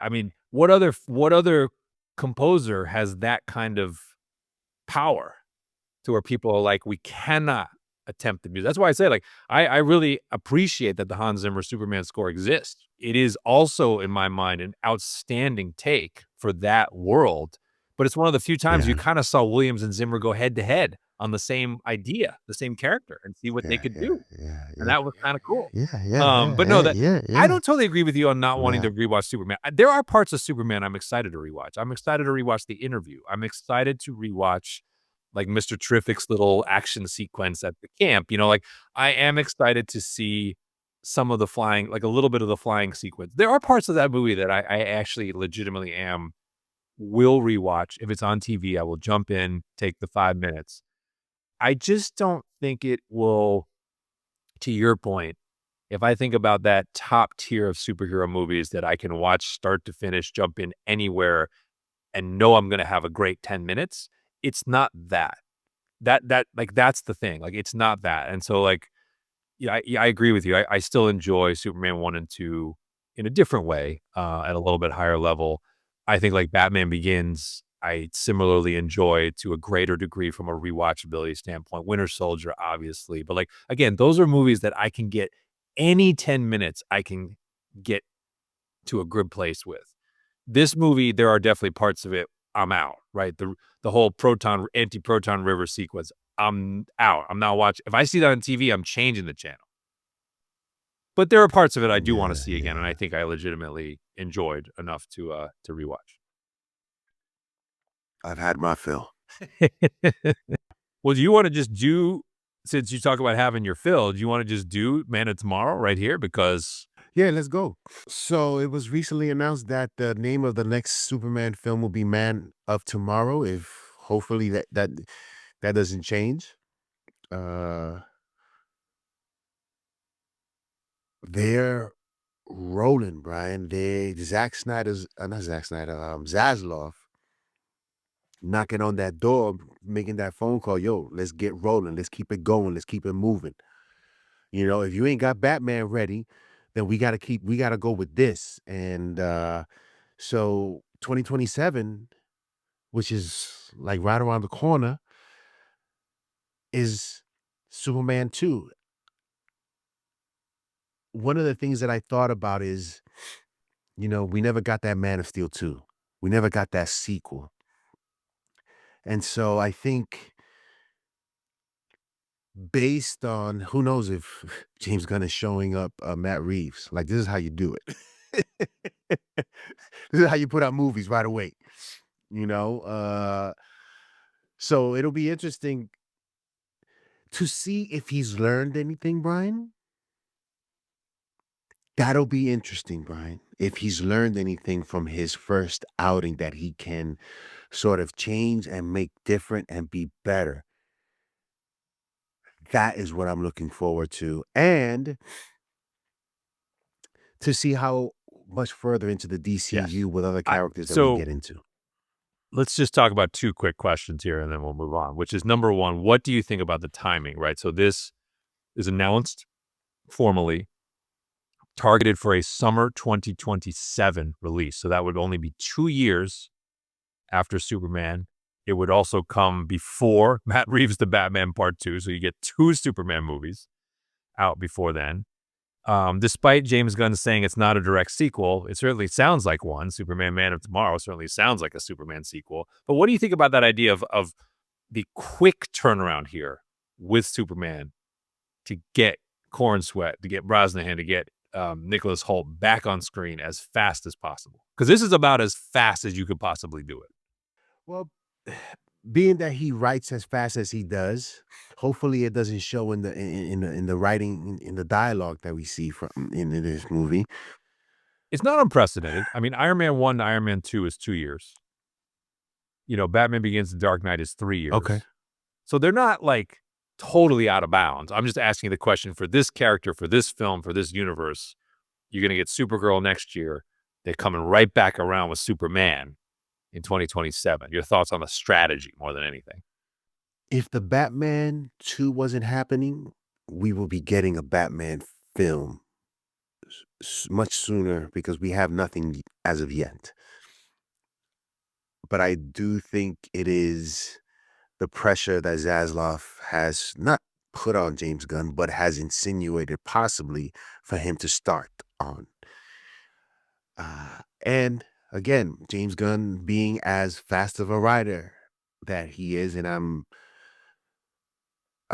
I mean, what other composer has that kind of power to where people are like, we cannot attempt the music. That's why I say, like, I really appreciate that the Hans Zimmer Superman score exists. It is also, in my mind, an outstanding take for that world. But it's one of the few times you Yeah, kind of saw Williams and Zimmer go head to head on the same idea, the same character, and see what they yeah, could yeah, do. yeah, And yeah, that was kind of cool. yeah, yeah, yeah, But no, yeah, that yeah, I yeah, don't totally agree with you on not wanting yeah. to rewatch Superman. There are parts of Superman I'm excited to rewatch. I'm excited to rewatch The Interview. I'm excited to rewatch like Mr. Terrific's little action sequence at the camp. Like I am excited to see some of the flying, like a little bit of the flying sequence. There are parts of that movie that I actually legitimately will rewatch. If it's on TV, I will jump in, take the 5 minutes. I just don't think it will, to your point, if I think about that top tier of superhero movies that I can watch start to finish, jump in anywhere, and know I'm gonna have a great 10 minutes, it's not that. Like, that's the thing, like, it's not that, and so, like, yeah, I agree with you. I still enjoy Superman 1 and 2 in a different way, at a little bit higher level. I think, like, Batman Begins, I similarly enjoy to a greater degree from a rewatchability standpoint. Winter Soldier, obviously, but, like, again, those are movies that I can get any 10 minutes I can get to a good place with. This movie, there are definitely parts of it I'm out, right? The whole anti-proton river sequence, I'm out. I'm not watching. If I see that on TV, I'm changing the channel. But there are parts of it I do wanna Yeah, see again, and I yeah. think I legitimately enjoyed enough to rewatch. I've had my fill. Well, do you wanna just do since you talk about having your fill, do you wanna just do Man of Tomorrow right here? Because Yeah, let's go. So it was recently announced that the name of the next Superman film will be Man of Tomorrow. If hopefully that doesn't change. Uh they're rolling, Brian. Zack Snyder's not Zack Snyder, Zaslav knocking on that door, making that phone call. Yo, let's get rolling. Let's keep it going. Let's keep it moving. You know, if you ain't got Batman ready, then we gotta go with this. And so 2027, which is like right around the corner, is Superman 2. One of the things that I thought about is, you know, we never got that Man of Steel 2. We never got that sequel. And so I think based on who knows if James Gunn is showing up Matt Reeves, like this is how you do it. This is how you put out movies right away, you know? So it'll be interesting to see if he's learned anything, Brian. That'll be interesting, Brian. If he's learned anything from his first outing that he can sort of change and make different and be better. That is what I'm looking forward to. And to see how much further into the Yes. DCU with other I characters that we so get into. let's just talk about 2 quick questions here, and then we'll move on, which is number 1, what do you think about the timing, right? So this is announced formally, targeted for a summer 2027 release. So that would only be 2 years after Superman. It would also come before Matt Reeves' The Batman Part 2, so you get 2 Superman movies out before then. Despite James Gunn saying it's not a direct sequel, it certainly sounds like one. Superman Man of Tomorrow certainly sounds like a Superman sequel. But what do you think about that idea of the quick turnaround here with Superman to get Corn Sweat, to get Brosnahan, to get Nicholas Hoult back on screen as fast as possible? Because this is about as fast as you could possibly do it. Well, being that he writes as fast as he does, hopefully it doesn't show in the writing in the dialogue that we see from in this movie. It's not unprecedented. I mean, Iron Man 1 to Iron Man 2 is 2 years. Batman Begins: The Dark Knight is 3 years. Okay. So they're not like totally out of bounds. I'm just asking the question for this character, for this film, for this universe. You're going to get Supergirl next year. They're coming right back around with Superman in 2027. Your thoughts on the strategy more than anything? If the Batman 2 wasn't happening, we will be getting a Batman film much sooner because we have nothing as of yet. But I do think it is the pressure that Zaslav has not put on James Gunn, but has insinuated possibly for him to start on. And again, James Gunn being as fast of a writer that he is, and I'm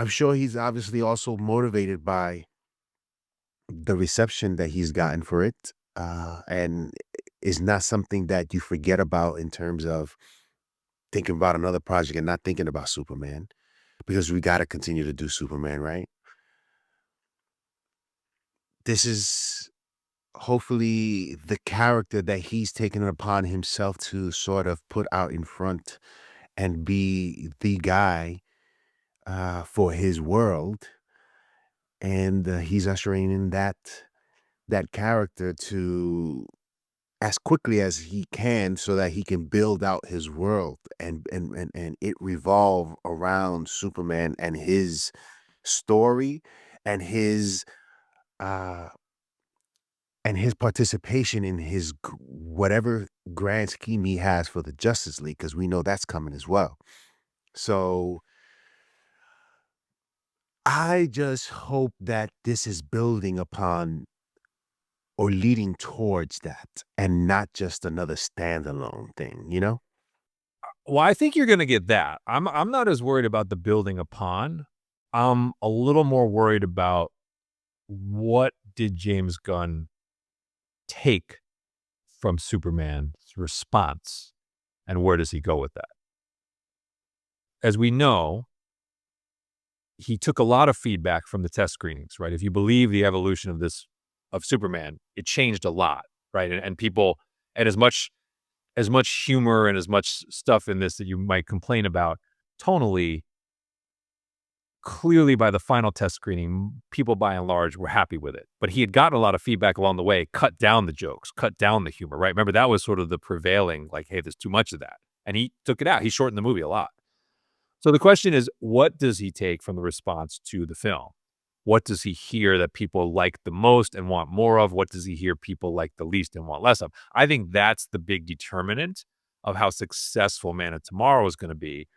sure he's obviously also motivated by the reception that he's gotten for it, and is not something that you forget about in terms of thinking about another project and not thinking about Superman, because we got to continue to do Superman, right? This is hopefully the character that he's taken it upon himself to sort of put out in front and be the guy for his world. And he's ushering in that character to as quickly as he can so that he can build out his world and it revolve around Superman and his story and his uh participation in his whatever grand scheme he has for the Justice League, because we know that's coming as well. So I just hope that this is building upon or leading towards that and not just another standalone thing, you know? Well, I think you're going to get that. I'm not as worried about the building upon. I'm a little more worried about what did James Gunn take from Superman's response and where does he go with that? As we know, he took a lot of feedback from the test screenings, right? If you believe the evolution of Superman, it changed a lot, right? And people, and as much humor and as much stuff in this that you might complain about tonally, clearly by the final test screening, people by and large were happy with it. But he had gotten a lot of feedback along the way, cut down the jokes, cut down the humor, right? Remember, that was sort of the prevailing, like, hey, there's too much of that. And he took it out. He shortened the movie a lot. So the question is, what does he take from the response to the film? What does he hear that people like the most and want more of? What does he hear people like the least and want less of? I think that's the big determinant of how successful Man of Tomorrow is going to be.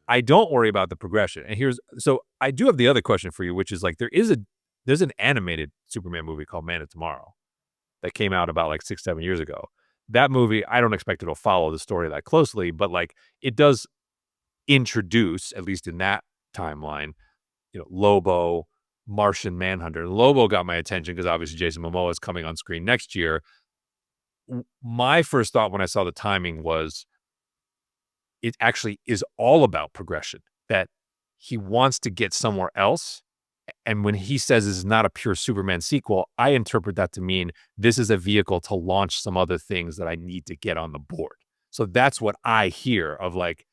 I don't worry about the progression. And so I do have the other question for you, which is like, there's an animated Superman movie called Man of Tomorrow that came out about like 6-7 years ago. That movie, I don't expect it'll follow the story that closely, but like it does introduce, at least in that timeline, Lobo, Martian Manhunter. Lobo got my attention because obviously Jason Momoa is coming on screen next year. My first thought when I saw the timing was it actually is all about progression, that he wants to get somewhere else. And when he says this is not a pure Superman sequel, I interpret that to mean this is a vehicle to launch some other things that I need to get on the board. So that's what I hear of like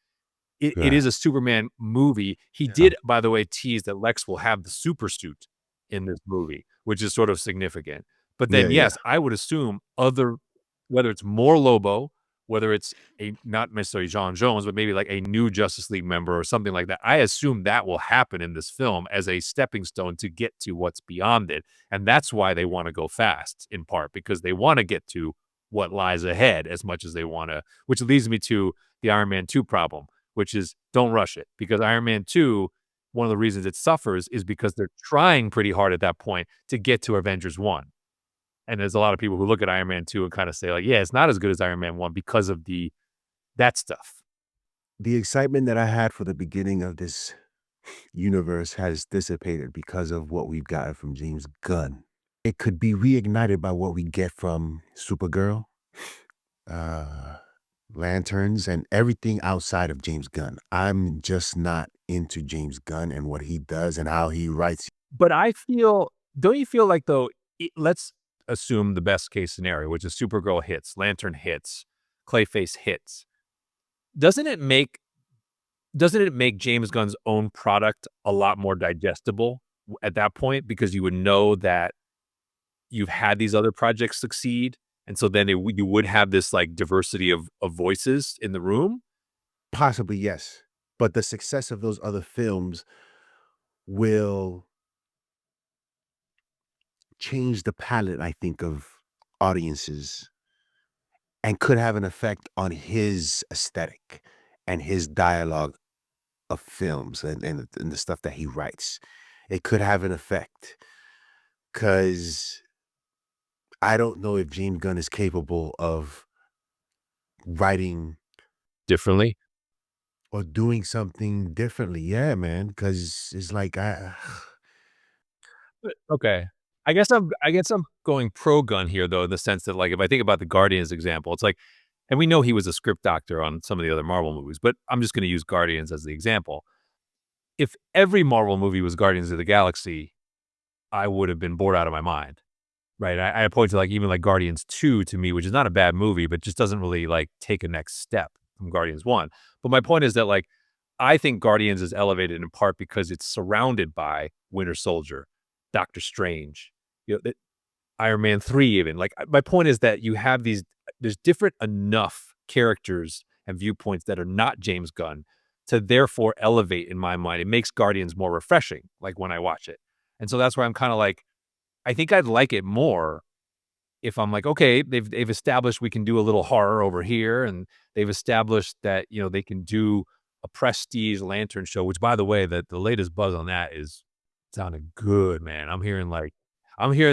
it Yeah. is a Superman movie. He Yeah. did, by the way, tease that Lex will have the super suit in this movie, which is sort of significant. But Yeah. then, Yeah. yes, I would assume other whether it's more Lobo, whether it's a not necessarily John Jones, but maybe like a new Justice League member or something like that. I assume that will happen in this film as a stepping stone to get to what's beyond it. And that's why they want to go fast, in part, because they want to get to what lies ahead as much as they want to, which leads me to the Iron Man 2 problem, which is don't rush it, because Iron Man 2, one of the reasons it suffers is because they're trying pretty hard at that point to get to Avengers 1. And there's a lot of people who look at Iron Man 2 and kind of say like, yeah, it's not as good as Iron Man 1 because of that stuff. The excitement that I had for the beginning of this universe has dissipated because of what we've gotten from James Gunn. It could be reignited by what we get from Supergirl, uh, Lanterns, and everything outside of James Gunn. I'm just not into James Gunn and what he does and how he writes. But I feel don't you feel like though let's assume the best case scenario, which is Supergirl hits, Lantern hits, Clayface hits. Doesn't it make doesn't it make James Gunn's own product a lot more digestible at that point, because you would know that you've had these other projects succeed, and so then you would have this, like, diversity of voices in the room? Possibly, yes. But the success of those other films will change the palette, I think, of audiences and could have an effect on his aesthetic and his dialogue of films and the stuff that he writes. It could have an effect because I don't know if James Gunn is capable of writing Differently? or doing something differently. Yeah, man. Because it's like Okay. I guess I'm going pro Gun here, though, in the sense that, like, if I think about the Guardians example, it's like and we know he was a script doctor on some of the other Marvel movies, but I'm just gonna use Guardians as the example. If every Marvel movie was Guardians of the Galaxy, I would have been bored out of my mind. Right, I point to, like, even, like, Guardians 2 to me, which is not a bad movie, but just doesn't really, like, take a next step from Guardians 1. But my point is that, like, I think Guardians is elevated in part because it's surrounded by Winter Soldier, Doctor Strange, the Iron Man 3 even. Like, my point is that you have there's different enough characters and viewpoints that are not James Gunn to therefore elevate in my mind. It makes Guardians more refreshing, like, when I watch it. And so that's why I'm kinda like I think I'd like it more if I'm like, okay, they've established we can do a little horror over here, and they've established that, they can do a prestige lantern show, which by the way, the latest buzz on that is sounding good, man. I'm hearing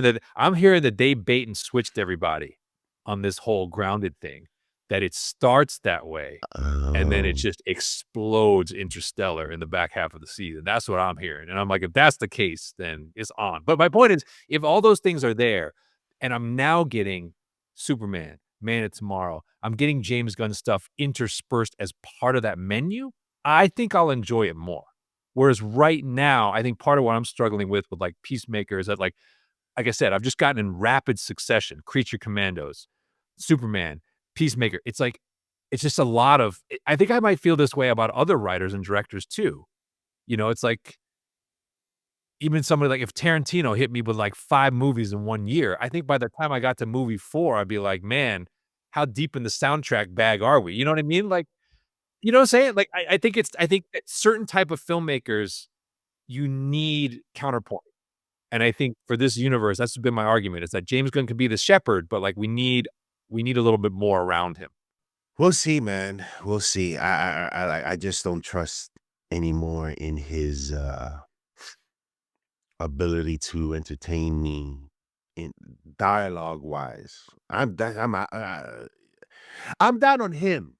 that they bait and switched everybody on this whole grounded thing, that it starts that way and then it um, just explodes interstellar in the back half of the season. That's what I'm hearing. And I'm like, if that's the case, then it's on. But my point is, if all those things are there, and I'm now getting Superman, Man of Tomorrow, I'm getting James Gunn stuff interspersed as part of that menu, I think I'll enjoy it more. Whereas right now, I think part of what I'm struggling with like Peacemaker is that like I said, I've just gotten in rapid succession, Creature Commandos, Superman, Peacemaker. It's like it's just a lot of I think I might feel this way about other writers and directors too. It's like even somebody like if Tarantino hit me with like 5 movies in 1 year, I think by the time I got to movie 4, I'd be like, "Man, how deep in the soundtrack bag are we?" You know what I mean? Like, you know what I'm saying? Like, I think that certain type of filmmakers, you need counterpoint. And I think for this universe, that's been my argument, is that James Gunn can be the shepherd, but, like, we need a little bit more around him. we'll see, man. We'll see. I just don't trust anymore in his ability to entertain me in dialogue wise. I'm down on him.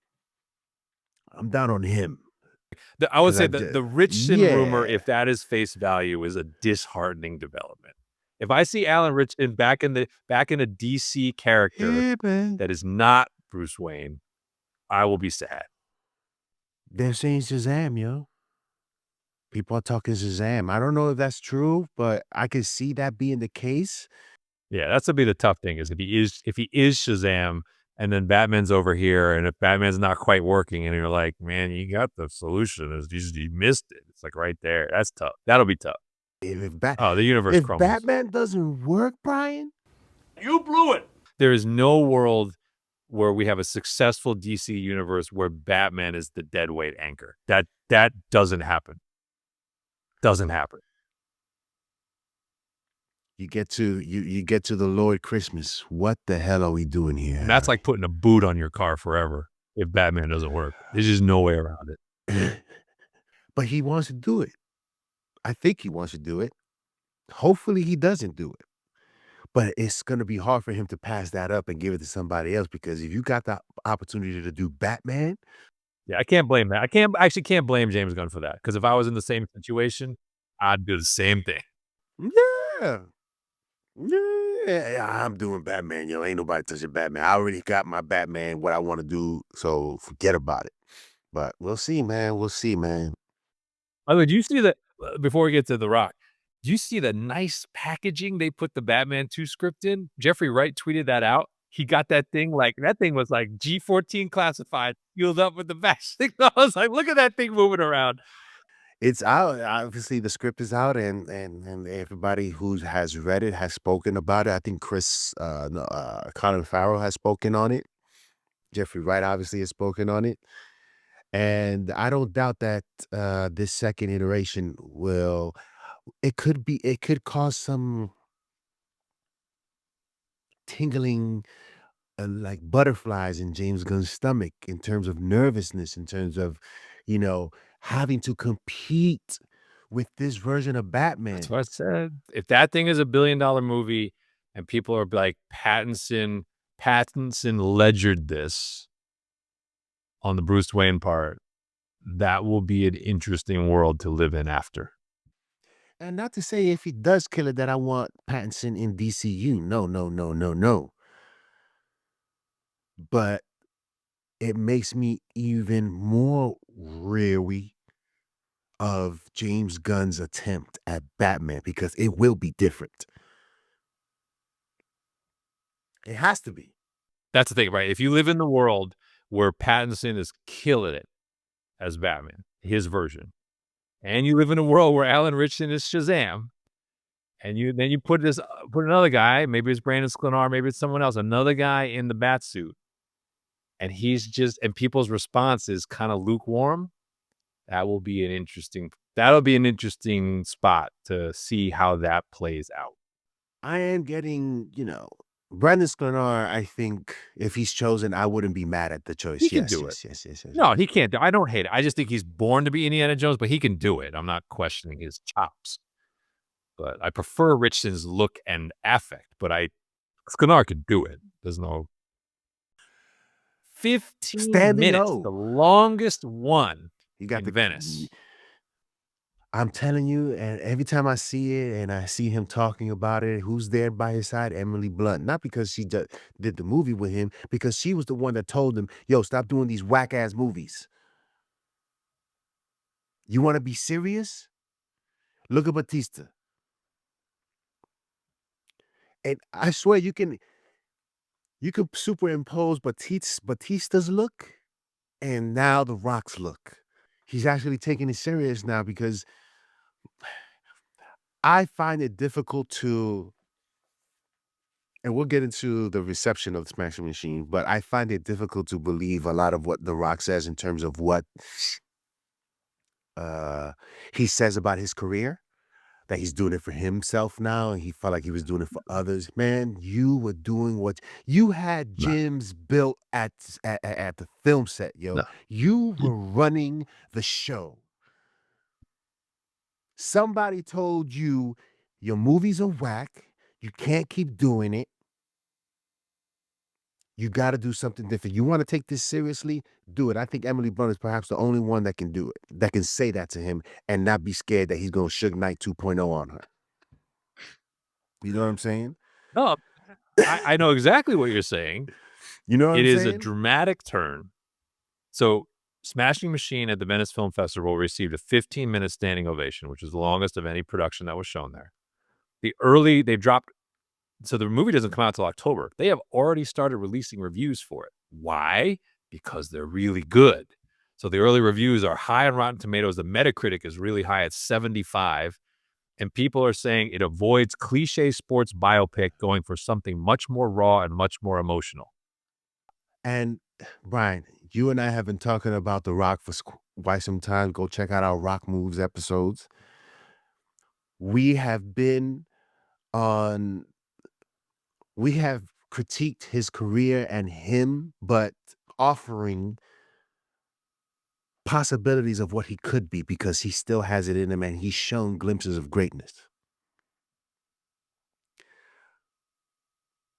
I'm down on him I would because say I that did. the Richson rumor, Yeah, if that is face value, is a disheartening development. If I see Alan Richson back in a DC character yeah, man. that is not Bruce Wayne, I will be sad. They're saying Shazam, yo. People are talking Shazam. I don't know if that's true, but I could see that being the case. Yeah, that's gonna be the tough thing is if he is Shazam And then Batman's over here, and if Batman's not quite working, and you're like, man, you got the solution. It's just you missed it. It's like right there. That's tough. That'll be tough. Oh, the universe if crumbles. Batman doesn't work, Brian, You blew it. There is no world where we have a successful DC universe where Batman is the deadweight anchor. That doesn't happen. Doesn't happen. you get to the Lord Christmas. What the hell are we doing here? And that's like putting a boot on your car forever if Batman doesn't work. There's just no way around it. But he wants to do it. I think he wants to do it. Hopefully he doesn't do it. But it's going to be hard for him to pass that up and give it to somebody else, because if you got the opportunity to do Batman, Yeah, I can't blame that. I actually can't blame James Gunn for that, because if I was in the same situation, I'd do the same thing. yeah. Yeah, I'm doing Batman, yo. Ain't nobody touching Batman. I already got my Batman, what I want to do, so forget about it. But we'll see, man. We'll see, man. By the way, do you see that before we get to The Rock, do you see the nice packaging they put the Batman 2 script in? Jeffrey Wright tweeted that out. He got that thing was like G14 classified, sealed up with the bat signal. I was like, look at that thing moving around. It's out. Obviously, the script is out, and everybody who has read it has spoken about it. I think Colin Farrell has spoken on it. Jeffrey Wright obviously has spoken on it. And I don't doubt that this second iteration it could cause some tingling, like butterflies in James Gunn's stomach, in terms of nervousness, in terms of, having to compete with this version of Batman. That's what I said. If that thing is a $1 billion movie and people are like, Pattinson ledgered this on the Bruce Wayne part, that will be an interesting world to live in after. And not to say if he does kill it that I want Pattinson in DCU. No, no, no, no, no. But it makes me even more weary of James Gunn's attempt at Batman, because it will be different. It has to be. That's the thing, right? If you live in the world where Pattinson is killing it as Batman, his version, and you live in a world where Alan Ritchson is Shazam, and then you put another guy, maybe it's Brandon Sklenar, maybe it's someone else, another guy in the bat suit, and and people's response is kind of lukewarm. That'll be an interesting spot to see how that plays out. I am getting, Brandon Sklenar. I think if he's chosen, I wouldn't be mad at the choice. He can do it. Yes. No, he can't. I don't hate it. I just think he's born to be Indiana Jones, but he can do it. I'm not questioning his chops. But I prefer Richson's look and affect, but Sklenar could do it. There's no 15 Standing minutes, O. the longest one You got in Venice. I'm telling you, and every time I see it and I see him talking about it, who's there by his side? Emily Blunt. Not because she did the movie with him, because she was the one that told him, yo, stop doing these whack-ass movies. You want to be serious? Look at Batista. And I swear you can superimpose Batista's look and now The Rock's look. He's actually taking it serious now, because I find it difficult to, and we'll get into the reception of the Smashing Machine, but I find it difficult to believe a lot of what The Rock says in terms of what he says about his career, that he's doing it for himself now, and he felt like he was doing it for others. Man, you were doing what you had gyms built at the film set, yo. No. You were running the show. Somebody told you your movies are whack. You can't keep doing it. You got to do something different. You want to take this seriously? Do it. I think Emily Blunt is perhaps the only one that can do it, that can say that to him and not be scared that he's going to Suge Knight 2.0 on her. You know what I'm saying? No, I know exactly what you're saying. You know what I'm saying? saying? It is a dramatic turn. So Smashing Machine at the Venice Film Festival received a 15-minute standing ovation, which is the longest of any production that was shown there. They dropped So the movie doesn't come out till October. They have already started releasing reviews for it. Why? Because they're really good. So the early reviews are high on Rotten Tomatoes. The Metacritic is really high at 75. And people are saying it avoids cliche sports biopic, going for something much more raw and much more emotional. And Brian, you and I have been talking about The Rock for quite some time. Go check out our Rock Moves episodes. We have been on, we have critiqued his career and him, but offering possibilities of what he could be because he still has it in him and he's shown glimpses of greatness.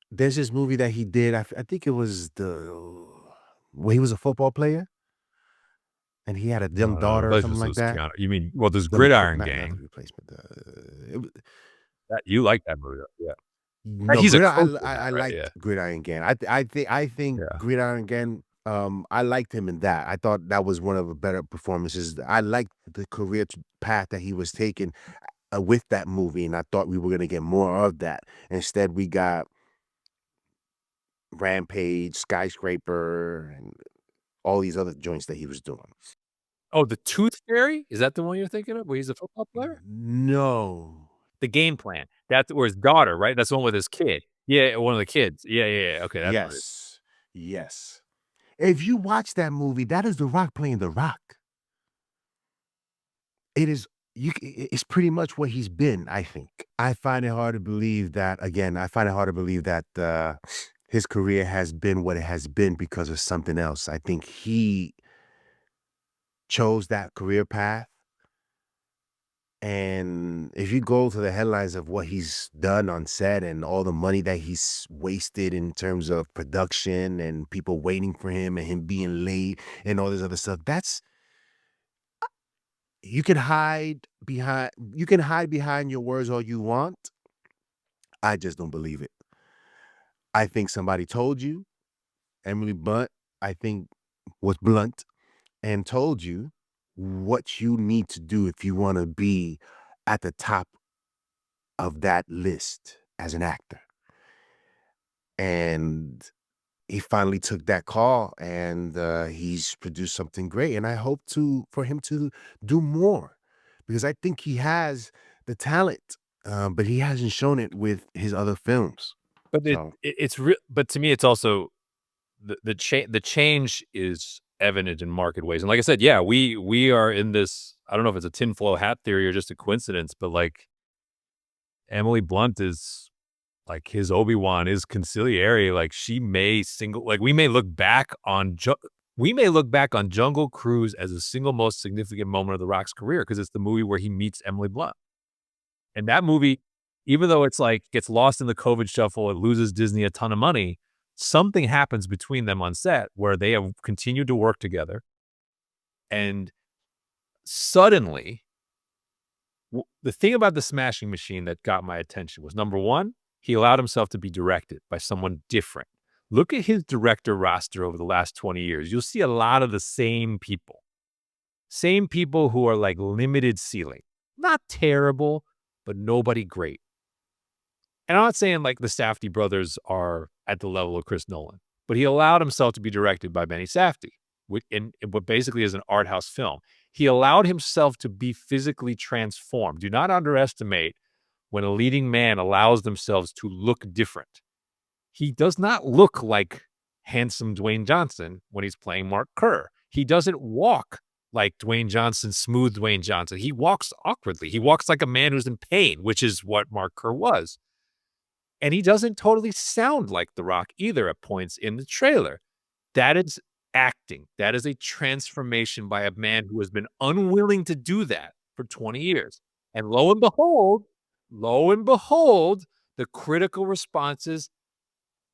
There's this movie that he did. I think it was where he was a football player and he had a young daughter or This something like was that. Keanu. You mean, well, there's Gridiron Not the Gang. replacement. That you like that movie, though. Yeah. No, He's a Gridiron. coach in that, I right? Yeah. liked Gridiron Gang. I think Yeah. Gridiron Gang. I liked him in that. I thought that was one of the better performances. I liked the career path that he was taking with that movie, and I thought we were gonna get more of that. Instead, we got Rampage, Skyscraper, and all these other joints that he was doing. Oh, The Tooth Fairy? Is that the one you're thinking of, where he's a football player? No. The Game Plan. That's where his daughter, right? That's the one with his kid. Yeah, one of the kids. Yeah. Okay, that's what it is. Yes. Yes. If you watch that movie, that is The Rock playing The Rock. It is it's pretty much what he's been, I think. I find it hard to believe that again, I find it hard to believe that his career has been what it has been because of something else. I think he chose that career path. And if you go to the headlines of what he's done on set and all the money that he's wasted in terms of production and people waiting for him and him being late and all this other stuff, that's you can hide behind your words all you want. I just don't believe it. I think somebody told you, Emily Blunt, I think was blunt and told you what you need to do if you want to be at the top of that list as an actor. And he finally took that call and he's produced something great. And I hope for him to do more because I think he has the talent, but he hasn't shown it with his other films. But So it's real. But to me, it's also the change is evident in marked ways. And like I said, yeah, we are in this. I don't know if it's a tinfoil hat theory or just a coincidence, but like Emily Blunt is like his Obi-Wan is Conciliary. Like we may look back on Jungle Cruise as the single most significant moment of The Rock's career because it's the movie where he meets Emily Blunt. And that movie, even though it's like gets lost in the COVID shuffle, it loses Disney a ton of money. Something happens between them on set where they have continued to work together. And suddenly, the thing about The Smashing Machine that got my attention was, number one, he allowed himself to be directed by someone different. Look at his director roster over the last 20 years. You'll see a lot of the same people. Same people who are like limited ceiling. Not terrible, but nobody great. And I'm not saying like the Safdie brothers are at the level of Chris Nolan, but he allowed himself to be directed by Benny Safdie, in what basically is an art house film. He allowed himself to be physically transformed. Do not underestimate when a leading man allows themselves to look different. He does not look like handsome Dwayne Johnson when he's playing Mark Kerr. He doesn't walk like Dwayne Johnson, smooth Dwayne Johnson. He walks awkwardly. He walks like a man who's in pain, which is what Mark Kerr was. And he doesn't totally sound like The Rock either at points in the trailer. That is acting. That is a transformation by a man who has been unwilling to do that for 20 years. And lo and behold, the critical response is,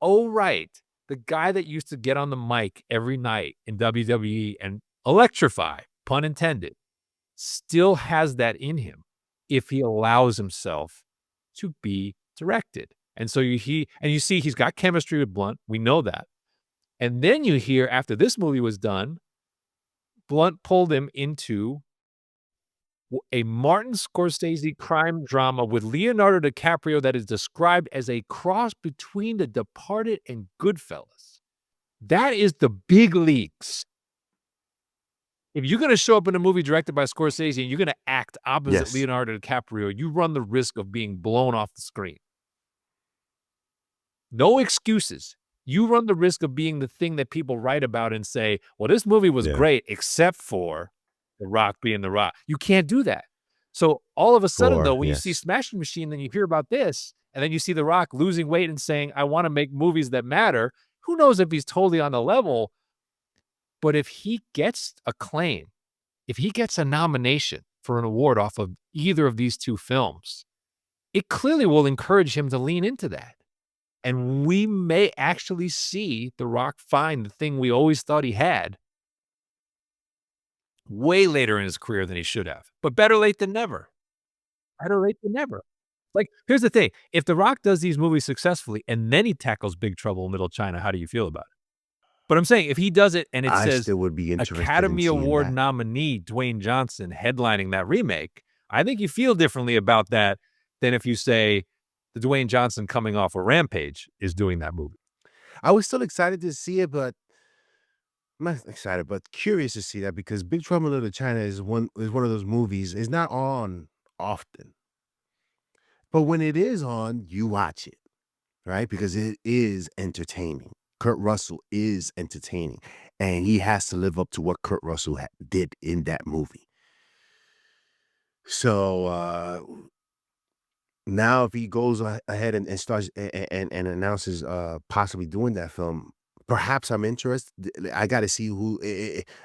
oh, right, the guy that used to get on the mic every night in WWE and electrify, pun intended, still has that in him if he allows himself to be directed. And so you see he's got chemistry with Blunt. We know that. And then you hear after this movie was done, Blunt pulled him into A Martin Scorsese crime drama with Leonardo DiCaprio that is described as a cross between The Departed and Goodfellas. That is the big leagues. If you're gonna show up in a movie directed by Scorsese and you're gonna act opposite Yes. Leonardo DiCaprio, you run the risk of being blown off the screen. No excuses. You run the risk of being the thing that people write about and say, "Well, this movie was Yeah. great except for The Rock being The Rock." You can't do that. So, all of a sudden, though, Or when you see yes. Smashing Machine, then you hear about this, and then you see The Rock losing weight and saying, "I wanna make movies that matter." Who knows if he's totally on the level, but if he gets acclaim, if he gets a nomination for an award off of either of these 2 films, it clearly will encourage him to lean into that. And we may actually see The Rock find the thing we always thought he had way later in his career than he should have. But better late than never. Better late than never. Like, here's the thing, if The Rock does these movies successfully and then he tackles Big Trouble in Little China, how do you feel about it? But I'm saying if he does it and it I says still would be interested in Academy seeing Award that. nominee Dwayne Johnson headlining that remake, I think you feel differently about that than if you say the Dwayne Johnson coming off a Rampage is doing that movie. I was still excited to see it, but I'm not excited, but curious to see that because Big Trouble in Little China is one of those movies. It's not on often, but when it is on, you watch it, right? Because it is entertaining. Kurt Russell is entertaining, and he has to live up to what Kurt Russell did in that movie. So now, if he goes ahead and starts and announces possibly doing that film, perhaps I'm interested. I got to see who.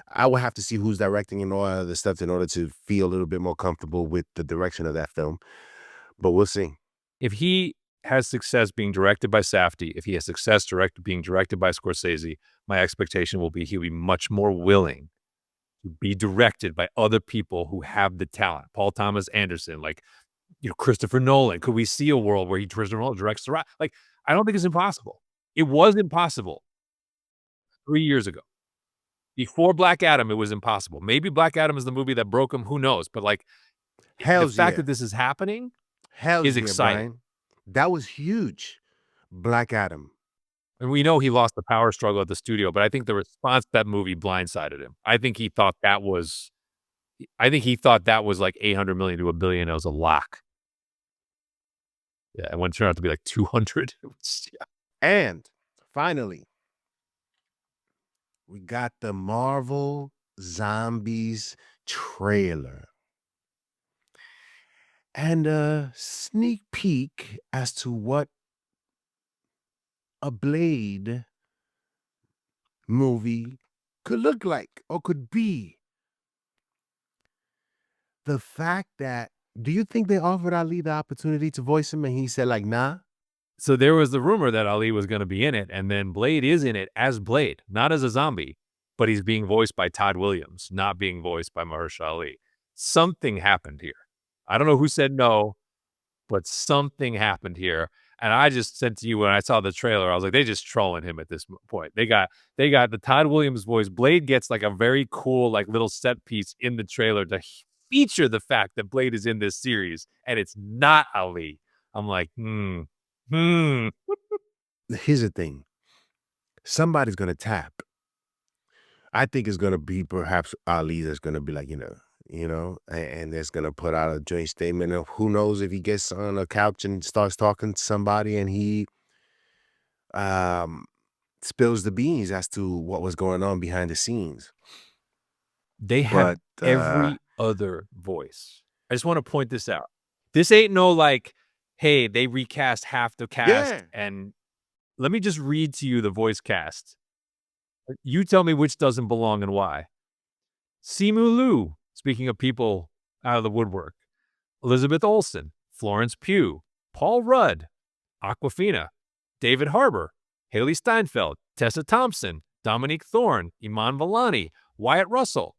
I will have to see who's directing and all other stuff in order to feel a little bit more comfortable with the direction of that film. But we'll see. If he has success being directed by Safdie, if he has success being directed by Scorsese, my expectation will be he'll be much more willing to be directed by other people who have the talent. Paul Thomas Anderson, like, Christopher Nolan. Could we see a world where Christopher Nolan directs The Rock? Like, I don't think it's impossible. It was impossible 3 years ago. Before Black Adam, it was impossible. Maybe Black Adam is the movie that broke him, who knows? But, like, the Hell's fact yeah, that this is happening hell's is yeah, exciting. Brian. That was huge. Black Adam. And we know he lost the power struggle at the studio, but I think the response to that movie blindsided him. I think he thought that was like 800,000,000 to $1 billion. It was a lock. Yeah, and when it turned out to be like 200, it was, yeah. And finally, we got the Marvel Zombies trailer and a sneak peek as to what a Blade movie could look like or could be. The fact that do you think they offered Ali the opportunity to voice him and he said like, "Nah"? So there was the rumor that Ali was gonna be in it, and then Blade is in it as Blade, not as a zombie, but he's being voiced by Todd Williams, not being voiced by Mahershala Ali. Something happened here. I don't know who said no, but something happened here, and I just said to you when I saw the trailer, I was like, "They just trolling him at this point." They got the Todd Williams voice. Blade gets, like, a very cool, like, little set piece in the trailer to feature the fact that Blade is in this series, and it's not Ali. I'm like, Hmm. Here's the thing. Somebody's gonna tap. I think it's gonna be perhaps Ali that's gonna be like, and that's gonna put out a joint statement of who knows if he gets on a couch and starts talking to somebody and he um spills the beans as to what was going on behind the scenes. They have But every other voice. I just wanna point this out. This ain't no, like, "Hey, they recast half the cast," yeah, and let me just read to you the voice cast. You tell me which doesn't belong and why. Simu Liu, speaking of people out of the woodwork. Elizabeth Olsen, Florence Pugh, Paul Rudd, Awkwafina, David Harbour, Haley Steinfeld, Tessa Thompson, Dominique Thorne, Iman Vellani, Wyatt Russell,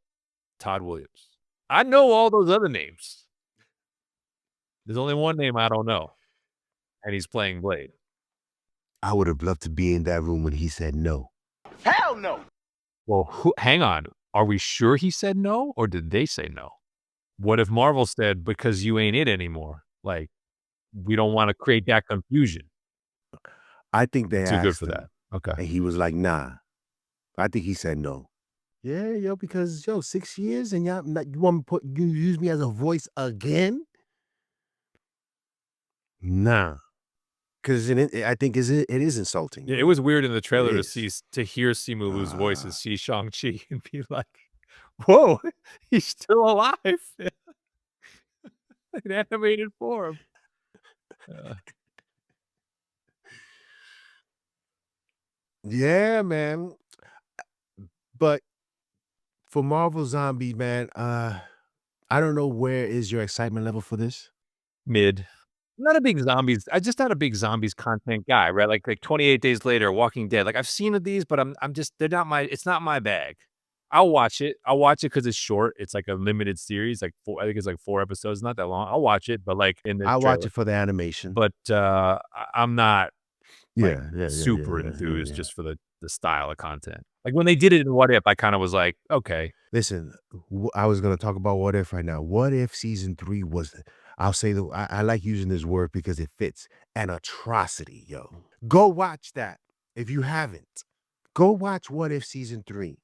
Todd Williams. I know all those other names. There's only one name I don't know, and he's playing Blade. I would have loved to be in that room when he said no. Hell no. Well, hang on. Are we sure he said no, or did they say no? What if Marvel said, "Because you ain't it anymore, like, we don't wanna create that confusion." I think they Too good for asked that. him, Okay. and he was like, "Nah." I think he said no. Yeah, yo, because yo, 6 years and y'all not, you want me put you use me as a voice again? Nah, because I think it is insulting, Yeah, it bro. was weird in the It trailer to is. hear Simu Liu's voice Uh, as see Shang-Chi and be like, "Whoa, he's still alive in animated form." Uh, yeah, man. But for Marvel Zombie, man, I don't know where is your excitement level for this? Mid. I'm just not a big zombies content guy, right? Like 28 Days Later, Walking Dead. Like, I've seen of these, but I'm just they're not my it's not my bag. I'll watch it. I'll watch it because it's short. It's like a limited series, like 4 I think it's like 4 episodes, not that long. I'll watch it, but, like, in the I watch trailer. it for the animation. But, I'm not, like, super enthused Yeah. just for the style of content. Like, when they did it in What If, I kinda was like, "Okay." Listen, I was gonna talk about What If right now. What if season 3 was, I'll say I like using this word because it fits, an atrocity, yo. Go watch that if you haven't. Go watch What If season 3.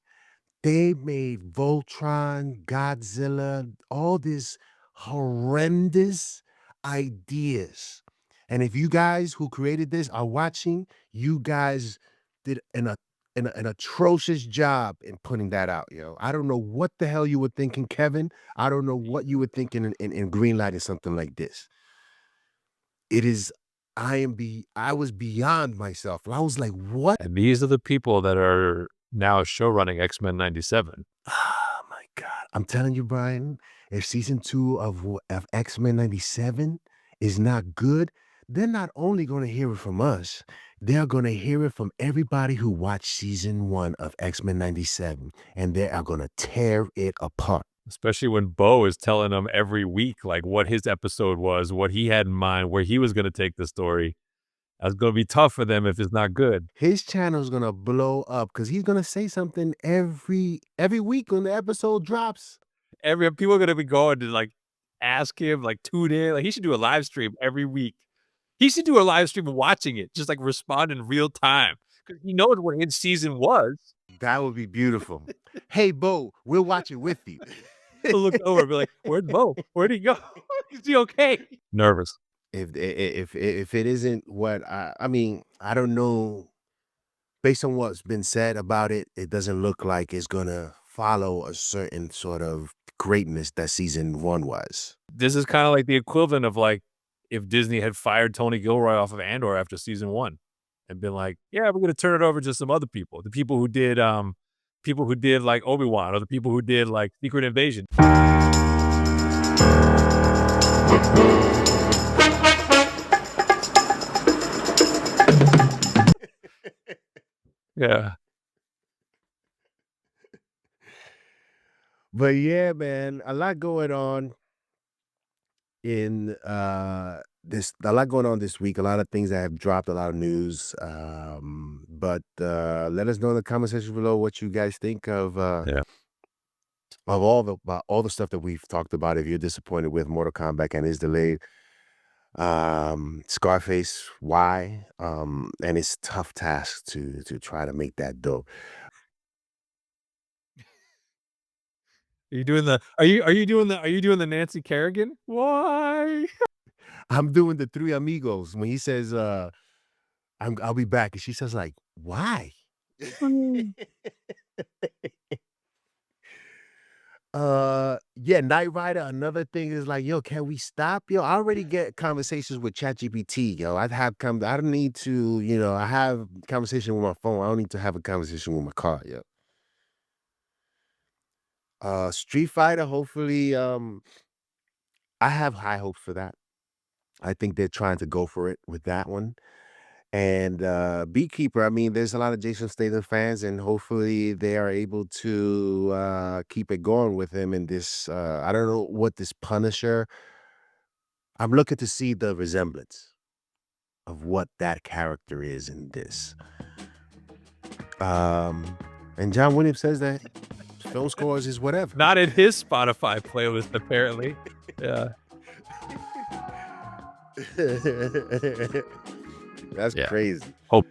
They made Voltron, Godzilla, all this horrendous ideas. And if you guys who created this are watching, you guys did an atrocious job in putting that out, yo. I don't know what the hell you were thinking, Kevin. I don't know what you were thinking in greenlighting something like this. It is, I was beyond myself. I was like, what? And these are the people that are now show running X-Men '97. Oh my god. I'm telling you, Brian, if season 2 of X-Men 97 is not good, they're not only gonna hear it from us, they're gonna hear it from everybody who watched season 1 of X-Men 97, and they are gonna tear it apart. Especially when Bo is telling them every week, like, what his episode was, what he had in mind, where he was gonna take the story. That's gonna be tough for them if it's not good. His channel's gonna blow up because he's gonna say something every week when the episode drops. Every people are gonna be going to, like, ask him, like, tune in. Like, he should do a live stream every week. He should do a live stream of watching it, just, like, respond in real time because he knows what his season was. That would be beautiful. Hey, Bo, we'll watch it with you. He'll look over and be like, "Where'd Bo? Where'd he go? Is he okay?" Nervous. If it isn't what I mean, I don't know. Based on what's been said about it, it doesn't look like it's gonna follow a certain sort of greatness that season 1 was. This is kinda like the equivalent of, like, if Disney had fired Tony Gilroy off of Andor after season 1 and been like, "Yeah, we're gonna turn it over to some other people." The people who did, like, Obi-Wan or the people who did, like, Secret Invasion. Yeah. But yeah, man, a lot going on in this a lot going on this week, a lot of things that have dropped, a lot of news. But let us know in the comment section below what you guys think Yeah. of all the stuff that we've talked about. If you're disappointed with Mortal Kombat and is delayed, Scarface, why? And it's tough task to try to make that dope. Are you doing the Nancy Kerrigan? Why? I'm doing the Three Amigos when he says, I'll be back, and she says like, why? Yeah, Knight Rider, another thing is like, yo, can we stop? Yo, I already get conversations with ChatGPT, yo. I don't need to, I have conversation with my phone. I don't need to have a conversation with my car, yo. Street Fighter, hopefully, I have high hopes for that. I think they're trying to go for it with that one. And Beekeeper, I mean, there's a lot of Jason Statham fans, and hopefully they are able to keep it going with him in this. I don't know what this Punisher. I'm looking to see the resemblance of what that character is in this. And John Williams says that film scores is whatever. Not in his Spotify playlist, apparently. Yeah. That's Yeah. crazy. Hope.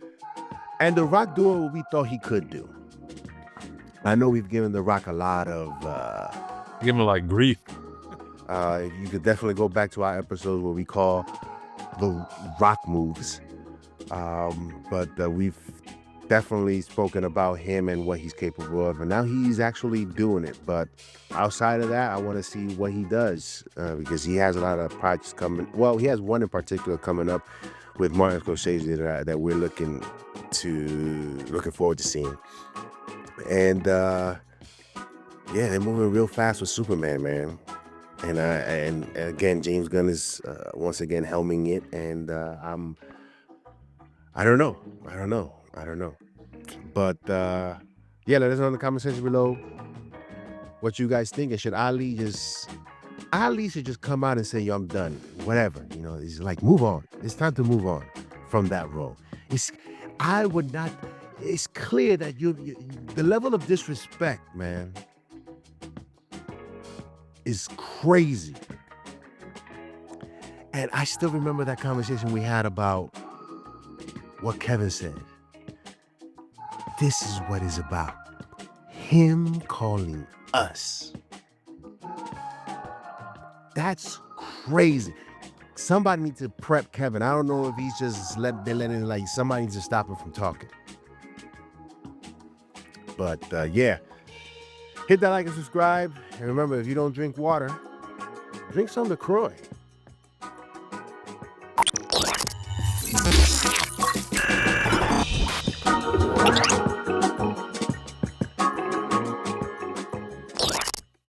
And The Rock doing what we thought he could do. I know we've given The Rock a lot of Give him like grief. you could definitely go back to our episode where we call the Rock moves. But we've definitely spoken about him and what he's capable of, and now he's actually doing it. But outside of that, I want to see what he does because he has a lot of projects coming. Well, he has one in particular coming up with Martin Scorsese that we're looking forward to seeing. And yeah, they're moving real fast with Superman, man. And again, James Gunn is once again helming it, and I don't know. But yeah, let us know in the comment section below what you guys think. And should Ali should just come out and say, yo, I'm done. Whatever. You know, he's like, move on. It's time to move on from that role. It's clear that the level of disrespect, man, is crazy. And I still remember that conversation we had about what Kevin said. This is what it's about. Him calling us. That's crazy. Somebody needs to prep Kevin. I don't know if he's just letting like somebody needs to stop him from talking. But yeah, hit that like and subscribe. And remember, if you don't drink water, drink some of the Croix.